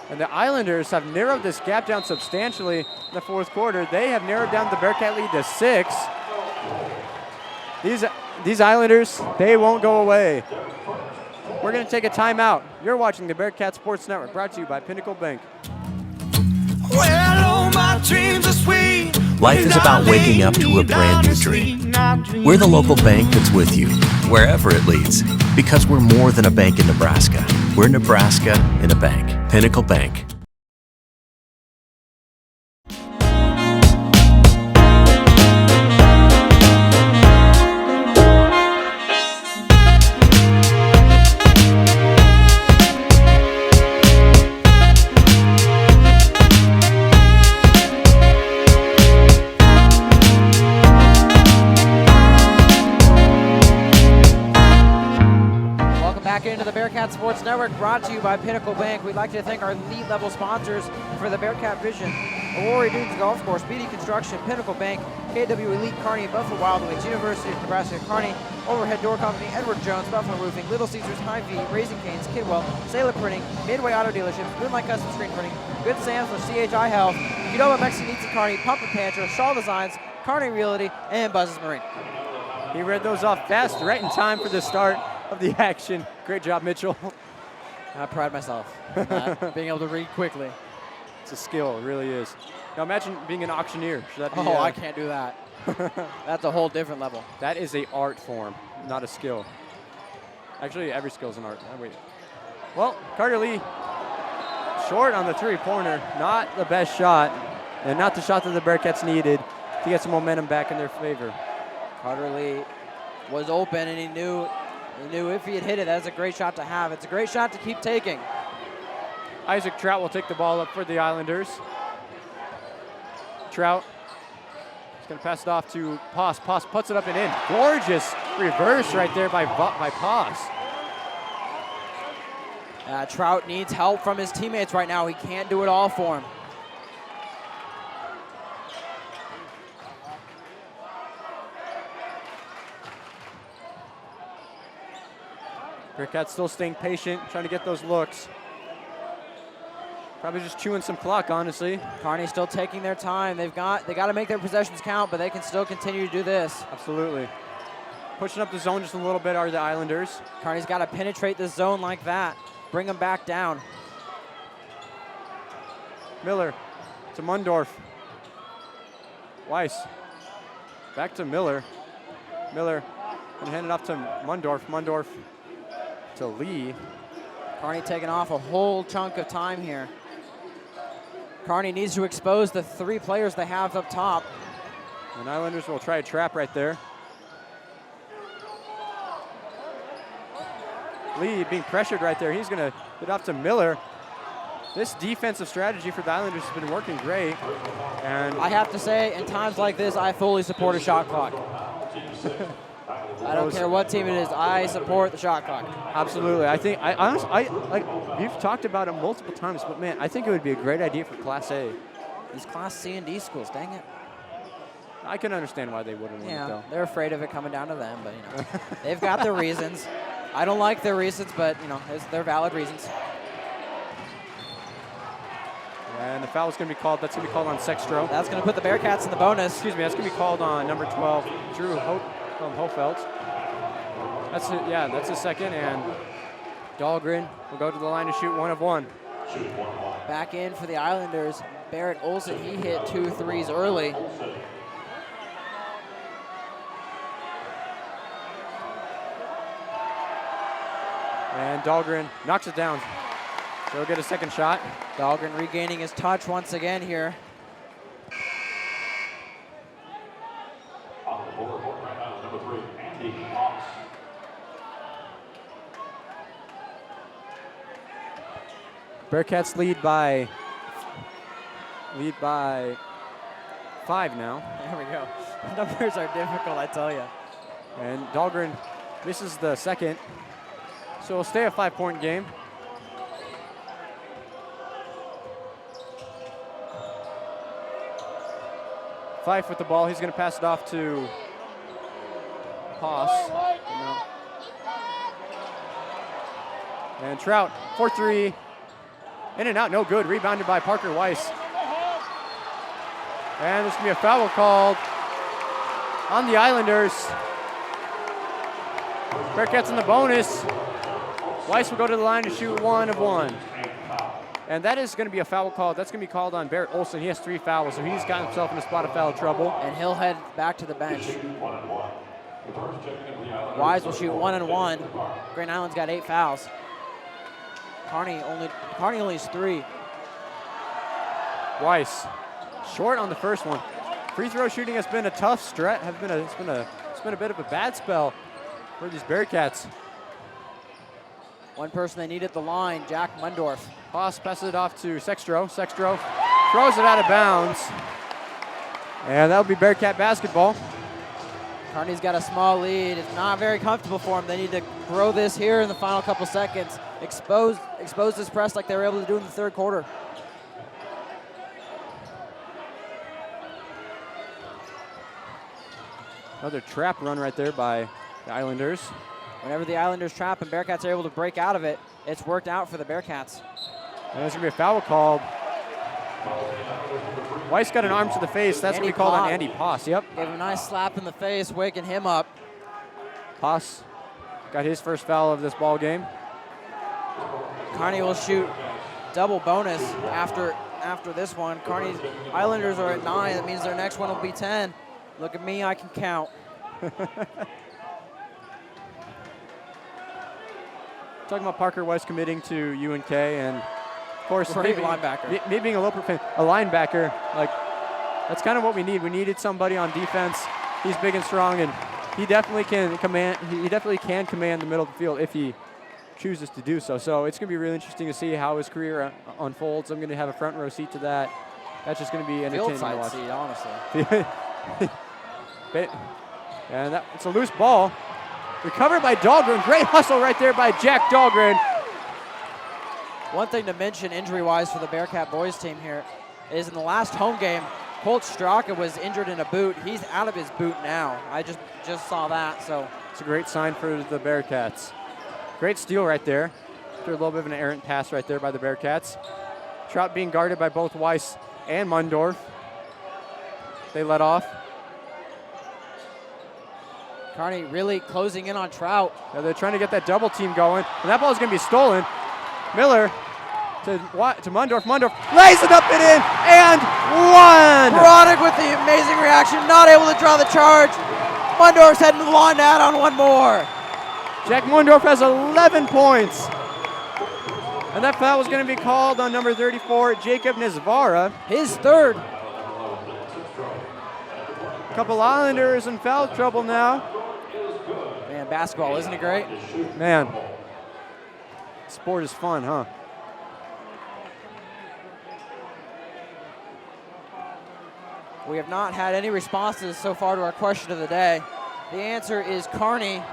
And the Islanders have narrowed this gap down substantially in the 4th quarter. They have narrowed down the Bearcat lead to 6. These Islanders, they won't go away. We're going to take a timeout. You're watching the Bearcat Sports Network, brought to you by Pinnacle Bank. Well, oh, my dreams are sweet. Life is about waking up to a brand new dream. We're the local bank that's with you, wherever it leads, because we're more than a bank in Nebraska. We're Nebraska in a bank. Pinnacle Bank. Into the Bearcat Sports Network, brought to you by Pinnacle Bank. We'd like to thank our lead level sponsors for the Bearcat Vision: Aurora Dunes Golf Course, BD Construction, Pinnacle Bank, KW Elite, Kearney, Buffalo Wild Wings, University of Nebraska Kearney, Overhead Door Company, Edward Jones, Buffalo Roofing, Little Caesars, Hy-Vee, Raising Cane's, Kidwell, Sailor Printing, Midway Auto Dealerships, Moonlight Custom Screen Printing, Good Sam's for CHI Health, Qdoba Mexican Eats and Kearney, Pump and Panther, Shaw Designs, Kearney Realty, and Buzz's Marine. He read those off fast, right in time for the start of the action. Great job, Mitchell. I pride myself on that, being able to read quickly. It's a skill, it really is. Now imagine being an auctioneer. Should that be, I can't do that. That's a whole different level. That is an art form, not a skill. Actually, every skill is an art. Wait. Well, Carter Lee short on the three-pointer. Not the best shot, and not the shot that the Bearcats needed to get some momentum back in their favor. Carter Lee was open, and he knew if he had hit it, that's a great shot to have. It's a great shot to keep taking. Isaac Trout will take the ball up for the Islanders. Trout is going to pass it off to Poss. Poss puts it up and in. Gorgeous reverse right there by Poss. Trout needs help from his teammates right now. He can't do it all for him. Bearcats still staying patient, trying to get those looks. Probably just chewing some clock, honestly. Kearney still taking their time. They got to make their possessions count, but they can still continue to do this. Absolutely. Pushing up the zone just a little bit are the Islanders. Kearney's got to penetrate the zone like that. Bring them back down. Miller to Mundorf. Weiss. Back to Miller. Miller and hand it off to Mundorf. Mundorf to Lee. Kearney taking off a whole chunk of time here. Kearney needs to expose the three players they have up top. And Islanders will try a trap right there. Lee being pressured right there. He's going to get off to Miller. This defensive strategy for the Islanders has been working great. And I have to say, in times like this, I fully support a shot clock. I don't care what team it is. I support the shot clock. Absolutely. I think we've talked about it multiple times, but man, I think it would be a great idea for Class A. These Class C and D schools, dang it. I can understand why they wouldn't want it though. They're afraid of it coming down to them, but they've got their reasons. I don't like their reasons, but they're valid reasons. And the foul is going to be called. That's going to be called on Sextro. That's going to put the Bearcats in the bonus. Excuse me. That's going to be called on number 12, Drew Hofeld. That's his second. And Dahlgren will go to the line to shoot 1 of 1. Back in for the Islanders. Barrett Olson, he hit 2 threes early. And Dahlgren knocks it down. So he'll get a second shot. Dahlgren regaining his touch once again here. On the forward court right now, number 3, Andy Moss. Bearcats lead by 5 now. There we go. Numbers are difficult, I tell you. And Dahlgren misses the second. So it'll stay a 5-point game. Fife with the ball. He's going to pass it off to Poss. No. And Trout, 4-3. In and out, no good. Rebounded by Parker Weiss. And there's going to be a foul called on the Islanders. Bearcats in the bonus. Weiss will go to the line to shoot 1 of 1. And that is going to be a foul call. That's going to be called on Barrett Olson. He has 3 fouls, so he's got himself in a spot of foul trouble. And he'll head back to the bench. Wise will shoot 1 and 1. Grand Island's got 8 fouls. Kearney only has 3. Weiss short on the first one. Free throw shooting has been a tough stretch. It's been a bit of a bad spell for these Bearcats. One person they need at the line, Jack Mundorf. Poss passes it off to Sextro. Sextro throws it out of bounds. And that'll be Bearcat basketball. Kearney's got a small lead. It's not very comfortable for them. They need to grow this here in the final couple seconds. Expose this press like they were able to do in the third quarter. Another trap run right there by the Islanders. Whenever the Islanders trap and Bearcats are able to break out of it, it's worked out for the Bearcats. And there's going to be a foul called. Weiss got an arm to the face. That's going to be called on Andy Poss. Yep. Gave him a nice slap in the face, waking him up. Poss got his first foul of this ball game. Kearney will shoot double bonus after this one. Kearney's Islanders are at 9. That means their next one will be 10. Look at me, I can count. talking about Parker West committing to UNK, and of course, Great linebacker. Me being a Loper fan, a linebacker, like that's kind of what we need. We needed somebody on defense. He's big and strong, and he definitely can command. He definitely can command the middle of the field if he chooses to do so. So it's going to be really interesting to see how his career unfolds. I'm going to have a front row seat to that. That's just going to be entertaining Field to watch. side seat, honestly. And it's a loose ball. Recovered by Dahlgren. Great hustle right there by Jack Dahlgren. One thing to mention injury-wise for the Bearcat boys team here is in the last home game, Colt Straka was injured in a boot. He's out of his boot now. I just saw that, so. It's a great sign for the Bearcats. Great steal right there. After a little bit of an errant pass right there by the Bearcats. Trout being guarded by both Weiss and Mundorf. They let off. Kearney really closing in on Trout. Yeah, they're trying to get that double team going, and that ball is going to be stolen. Miller to Mundorf. Mundorf lays it up and in, and one! Bronick with the amazing reaction, not able to draw the charge. Mundorf's heading to the line to add on one more. Jack Mundorf has 11 points. And that foul was going to be called on number 34, Jacob Nisvara. His third. A couple Islanders in foul trouble now. Man, basketball, isn't it great? Man, sport is fun, huh? We have not had any responses so far to our question of the day. The answer is Kearney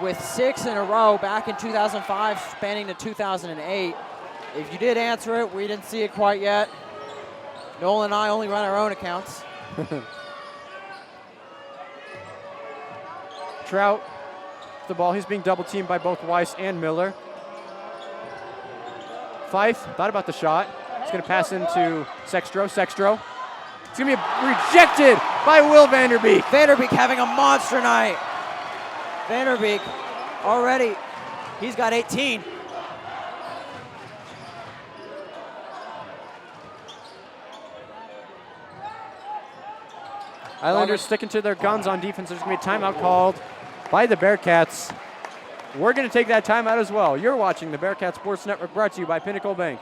with 6 in a row back in 2005, spanning to 2008. If you did answer it, we didn't see it quite yet. Nolan and I only run our own accounts. Trout, the ball, he's being double teamed by both Weiss and Miller. Fife thought about the shot. He's going to pass into Sextro. Sextro. It's going to be rejected by Will Vanderbeek. Vanderbeek having a monster night. Vanderbeek already, he's got 18. Islanders sticking to their guns on defense. There's going to be a timeout called by the Bearcats. We're going to take that timeout as well. You're watching the Bearcat Sports Network, brought to you by Pinnacle Bank.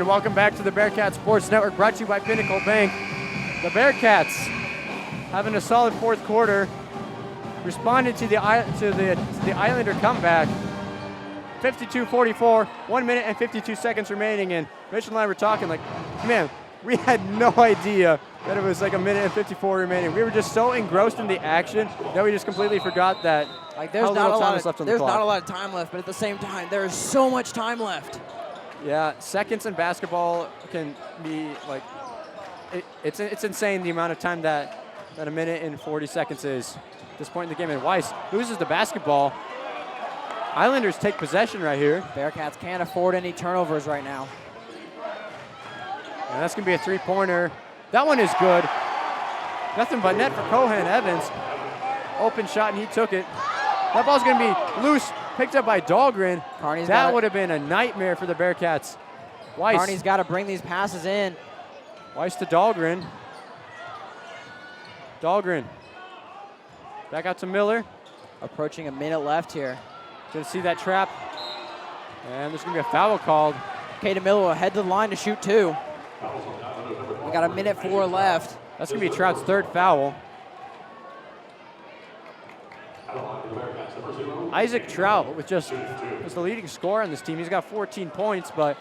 Welcome back to the Bearcat Sports Network, brought to you by Pinnacle Bank. The Bearcats, having a solid fourth quarter, responded to the Islander comeback. 52-44, 1 minute and 52 seconds remaining, and Mitchell and I were talking like, man, we had no idea that it was like a minute and 54 remaining. We were just so engrossed in the action that we just completely forgot that like there's how not little a time lot is left on the there's clock. not a lot of time left, but at the same time, there is so much time left. Yeah, seconds in basketball can be like, it's insane the amount of time that a minute and 40 seconds is at this point in the game. And Weiss loses the basketball. Islanders take possession right here. Bearcats can't afford any turnovers right now. And that's going to be a three-pointer. That one is good. Nothing but net for Cohan Evans. Open shot, and he took it. That ball's going to be loose, picked up by Dahlgren. That would have been a nightmare for the Bearcats. Weiss. Kearney's got to bring these passes in. Weiss to Dahlgren. Dahlgren. Back out to Miller. Approaching a minute left here. Going to see that trap. And there's going to be a foul called. Caden Miller will head to the line to shoot two. We got a minute 4 left. That's going to be Trout's third foul. Isaac Trout was the leading scorer on this team. He's got 14 points, but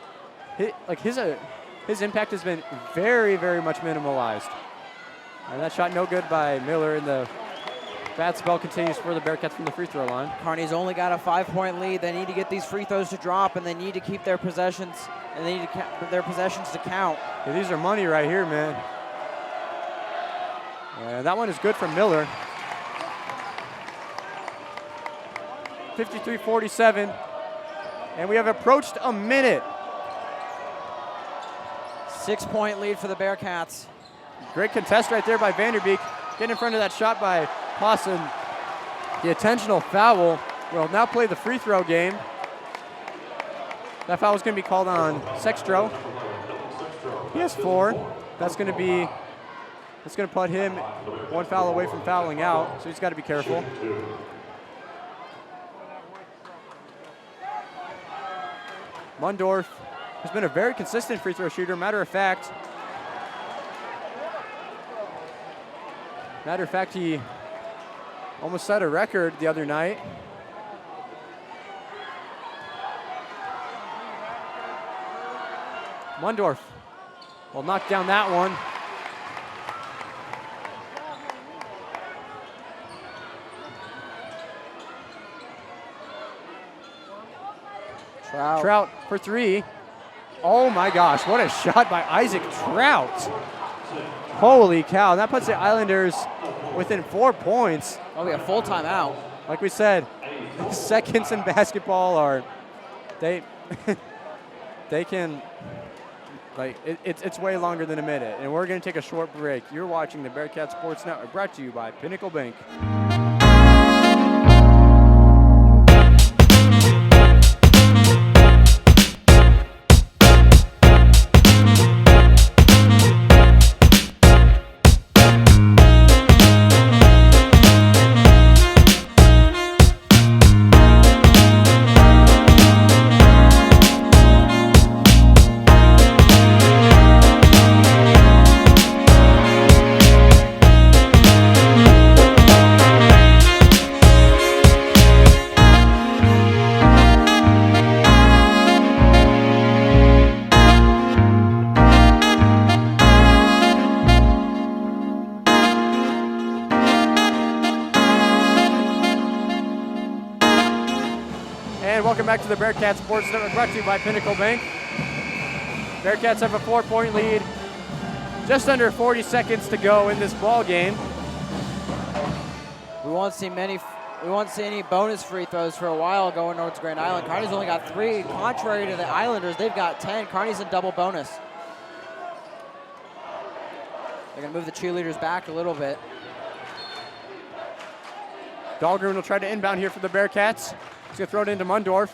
his impact has been very, very much minimalized. And that shot no good by Miller, and the bad spell continues for the Bearcats from the free throw line. Kearney's only got a 5-point lead. They need to get these free throws to drop, and they need to keep their possessions, and they need their possessions to count. Yeah, these are money right here, man. And that one is good from Miller. 53-47, and we have approached a minute. 6-point lead for the Bearcats. Great contest right there by Vanderbeek. Getting in front of that shot by Pawson. The intentional foul will now play the free throw game. That foul is going to be called on Sextro. He has 4. That's going to put him 1 foul away from fouling out, so he's got to be careful. Mundorf has been a very consistent free throw shooter. Matter of fact, he almost set a record the other night. Mundorf will knock down that one. Trout for 3. Oh my gosh, what a shot by Isaac Trout. Holy cow, that puts the Islanders within 4 points. Oh, we have full timeout. Like we said, seconds in basketball are, they can, like, it's way longer than a minute. And we're gonna take a short break. You're watching the Bearcat Sports Network, brought to you by Pinnacle Bank. Back to the Bearcat Sports Network, brought to you by Pinnacle Bank. Bearcats have a 4-point lead. Just under 40 seconds to go in this ball game. We won't see any bonus free throws for a while going towards Grand Island. Kearney's only got 3. Contrary to the Islanders, they've got 10. Kearney's in double bonus. They're gonna move the cheerleaders back a little bit. Dahlgren will try to inbound here for the Bearcats. He's going to throw it into Mundorf.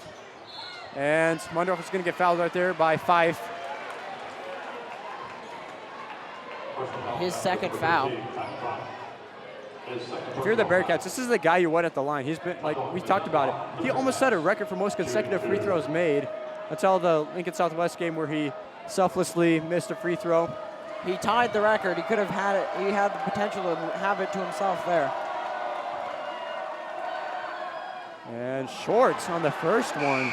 And Mundorf is going to get fouled right there by Fife. His second foul. If you're the Bearcats, this is the guy you want at the line. He's been, like we talked about it, he almost set a record for most consecutive free throws made until the Lincoln Southwest game where he selflessly missed a free throw. He tied the record. He could have had it. He had the potential to have it to himself there. And Shorts on the first one.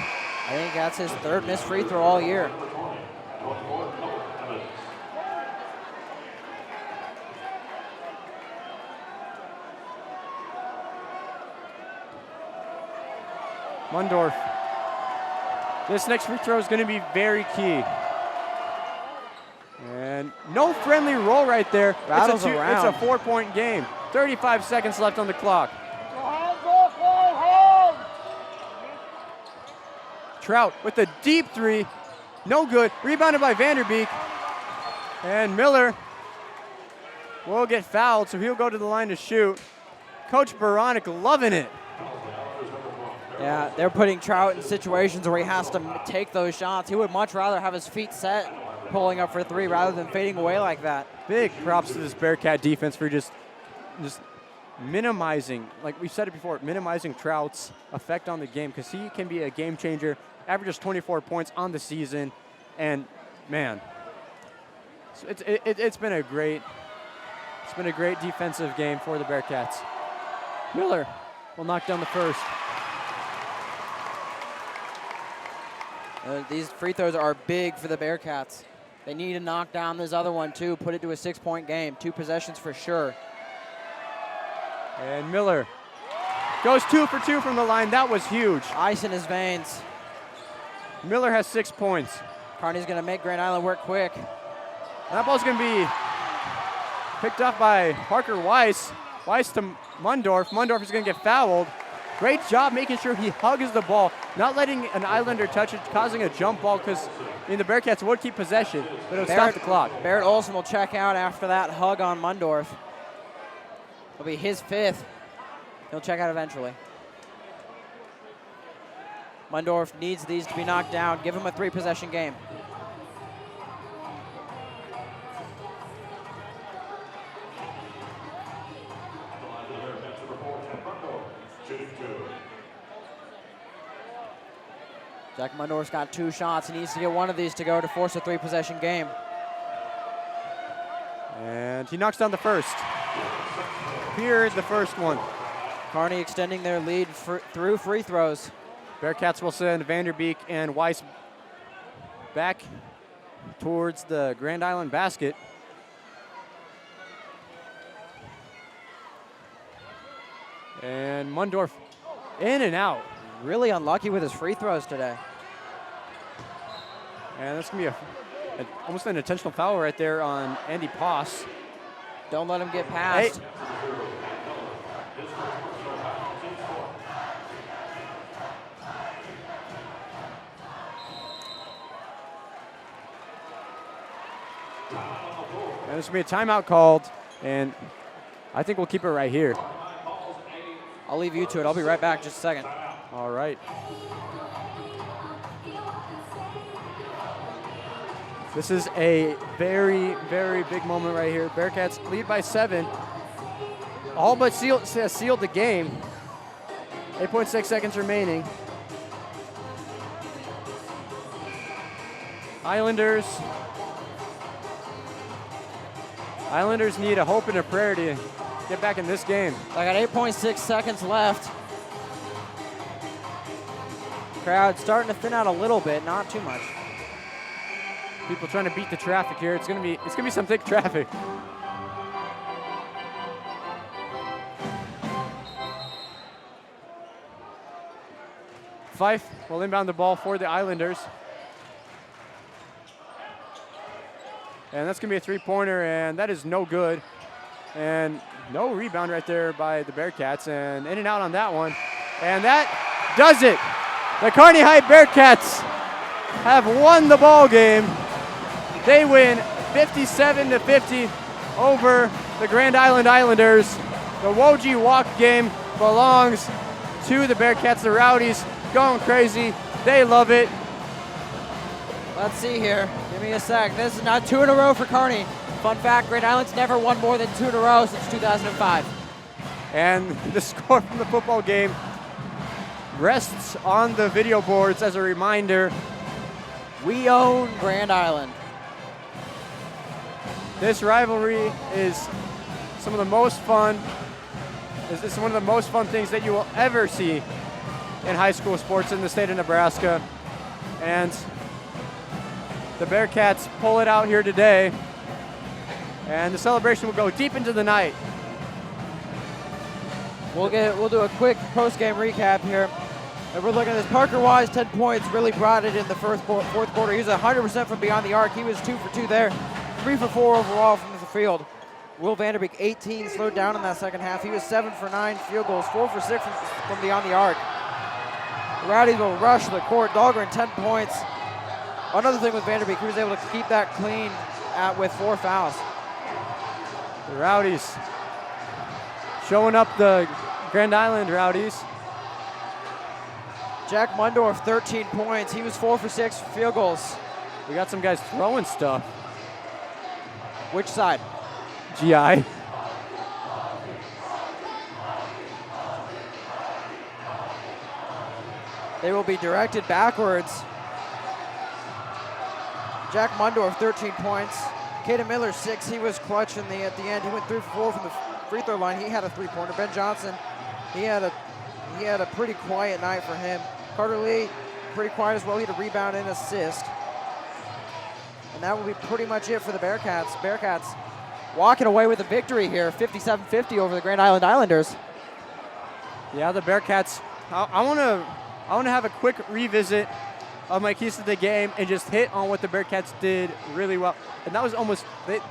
I think that's his 3rd missed free throw all year. Mundorf. This next free throw is going to be very key. And no friendly roll right there. It's a 4-point game. 35 seconds left on the clock. Trout with a deep 3. No good. Rebounded by Vanderbeek. And Miller will get fouled, so he'll go to the line to shoot. Coach Baranek loving it. Yeah, they're putting Trout in situations where he has to take those shots. He would much rather have his feet set pulling up for 3 rather than fading away like that. Big props to this Bearcat defense for just minimizing, like we said it before, minimizing Trout's effect on the game, because he can be a game changer. Averages 24 points on the season, and man, it's been a great defensive game for the Bearcats. Miller will knock down the first. These free throws are big for the Bearcats. They need to knock down this other one too, put it to a 6-point game. 2 possessions for sure. And Miller goes 2 for 2 from the line. That was huge. Ice in his veins. Miller has 6 points. Kearney's gonna make Grand Island work quick. And that ball's gonna be picked up by Parker Weiss. Weiss to Mundorf. Mundorf is gonna get fouled. Great job making sure he hugs the ball, not letting an Islander touch it, causing a jump ball, because the Bearcats would keep possession, but it would stop the clock. Barrett Olson will check out after that hug on Mundorf. It'll be his 5th. He'll check out eventually. Mundorf needs these to be knocked down. Give him a 3-possession game. Jack Mundorf's got 2 shots. He needs to get one of these to go to force a 3-possession game. And he knocks down the first. Here, the first one. Kearney extending their lead through free throws. Bearcats will send Vanderbeek and Weiss back towards the Grand Island basket. And Mundorf in and out. Really unlucky with his free throws today. And that's going to be almost an intentional foul right there on Andy Poss. Don't let him get past. Hey. And there's going to be a timeout called, and I think we'll keep it right here. I'll leave you to it. I'll be right back just a second. All right. This is a very, very big moment right here. Bearcats lead by 7. All but sealed the game. 8.6 seconds remaining. Islanders need a hope and a prayer to get back in this game. I got 8.6 seconds left. Crowd starting to thin out a little bit, not too much. People trying to beat the traffic here. It's gonna be some thick traffic. Fife will inbound the ball for the Islanders. And that's gonna be a 3-pointer, and that is no good. And no rebound right there by the Bearcats, and in and out on that one. And that does it. The Kearney High Bearcats have won the ball game. They win 57-50 over the Grand Island Islanders. The Woji Walk game belongs to the Bearcats. The Rowdies going crazy. They love it. Let's see here. Give me a sec. This is not 2 in a row for Kearney. Fun fact, Grand Island's never won more than 2 in a row since 2005. And the score from the football game rests on the video boards as a reminder. We own Grand Island. This rivalry is some of the most fun. It's one of the most fun things that you will ever see in high school sports in the state of Nebraska. And the Bearcats pull it out here today. And the celebration will go deep into the night. We'll do a quick post-game recap here. And we're looking at this. Parker Wise, 10 points, really brought it in the fourth quarter. He was 100% from beyond the arc. He was 2 for 2 there. 3 for 4 overall from the field. Will Vanderbeek, 18, slowed down in that second half. He was 7 for 9 field goals, 4 for 6 from beyond the arc. The Rowdies will rush the court. Dahlgren, 10 points. Another thing with Vanderbeek, he was able to keep that clean with 4 fouls. The Rowdies showing up, the Grand Island Rowdies. Jack Mundorf, 13 points. He was 4 for 6 field goals. We got some guys throwing stuff. Which side? GI. They will be directed backwards. Jack Mundorf, 13 points. Caden Miller, 6. He was clutch at the end. He went 3 for 4 from the free throw line. He had a 3-pointer. Ben Johnson, he had a pretty quiet night for him. Carter Lee, pretty quiet as well. He had a rebound and assist. And that will be pretty much it for the Bearcats. Bearcats walking away with a victory here, 57-50 over the Grand Island Islanders. Yeah, the Bearcats. I want to have a quick revisit of my keys to the game and just hit on what the Bearcats did really well. And that was almost,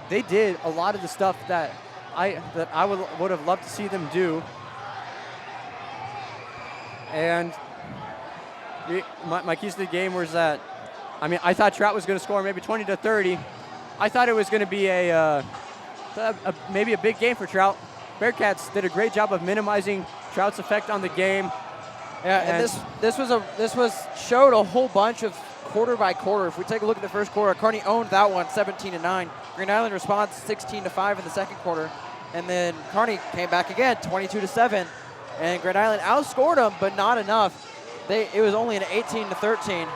they did a lot of the stuff that I would have loved to see them do. And my keys to the game was that, I mean, I thought Trout was going to score maybe 20 to 30. I thought it was going to be maybe a big game for Trout. Bearcats did a great job of minimizing Trout's effect on the game. Yeah, and this showed a whole bunch of quarter by quarter. If we take a look at the first quarter, Kearney owned that one 17-9. Grand Island responds 16-5 in the second quarter, and then Kearney came back again 22-7, and Grand Island outscored them, but not enough. It was only an 18-13.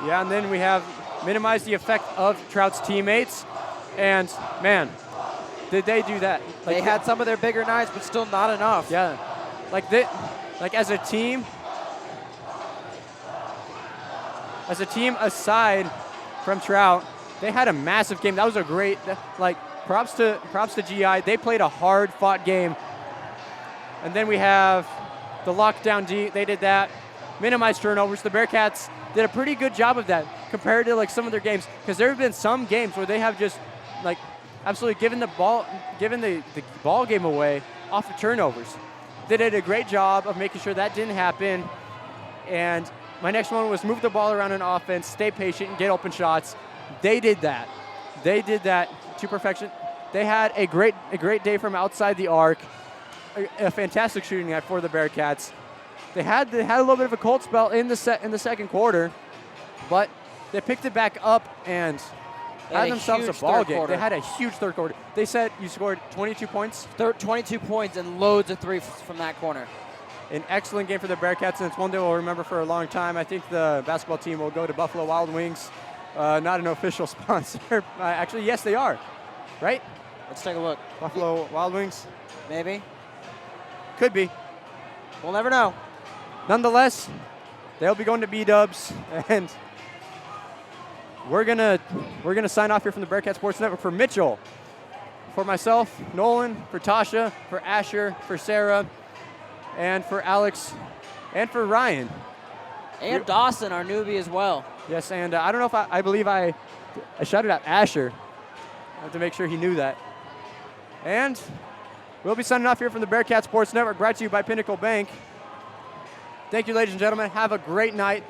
Yeah, and then we have minimized the effect of Trout's teammates, and man, did they do that? They had some of their bigger nights, but still not enough. Yeah, as a team aside from Trout, they had a massive game. That was a great, props to GI. They played a hard-fought game. And then we have the lockdown D. They did that. Minimized turnovers. The Bearcats did a pretty good job of that compared to some of their games, because there have been some games where they have just absolutely given the ball game away off of turnovers. They did a great job of making sure that didn't happen. And my next one was move the ball around in offense, stay patient, and get open shots. They did that. They did that to perfection. They had a great day from outside the arc, a fantastic shooting night for the Bearcats. They had a little bit of a cold spell in the second quarter, but they picked it back up and had themselves a ball game. They had a huge third quarter. They said you scored 22 points? 22 points and loads of threes from that corner. An excellent game for the Bearcats, and it's one that we'll remember for a long time. I think the basketball team will go to Buffalo Wild Wings. Not an official sponsor. Actually, yes, they are. Right? Let's take a look. Buffalo Wild Wings? Maybe. Could be. We'll never know. Nonetheless, they'll be going to B-Dubs, and we're gonna sign off here from the Bearcat Sports Network. For Mitchell, for myself, Nolan, for Tasha, for Asher, for Sarah, and for Alex, and for Ryan. And Dawson, our newbie as well. Yes, and I don't know if I believe I shouted out Asher. I have to make sure he knew that. And we'll be signing off here from the Bearcat Sports Network, brought to you by Pinnacle Bank. Thank you, ladies and gentlemen. Have a great night.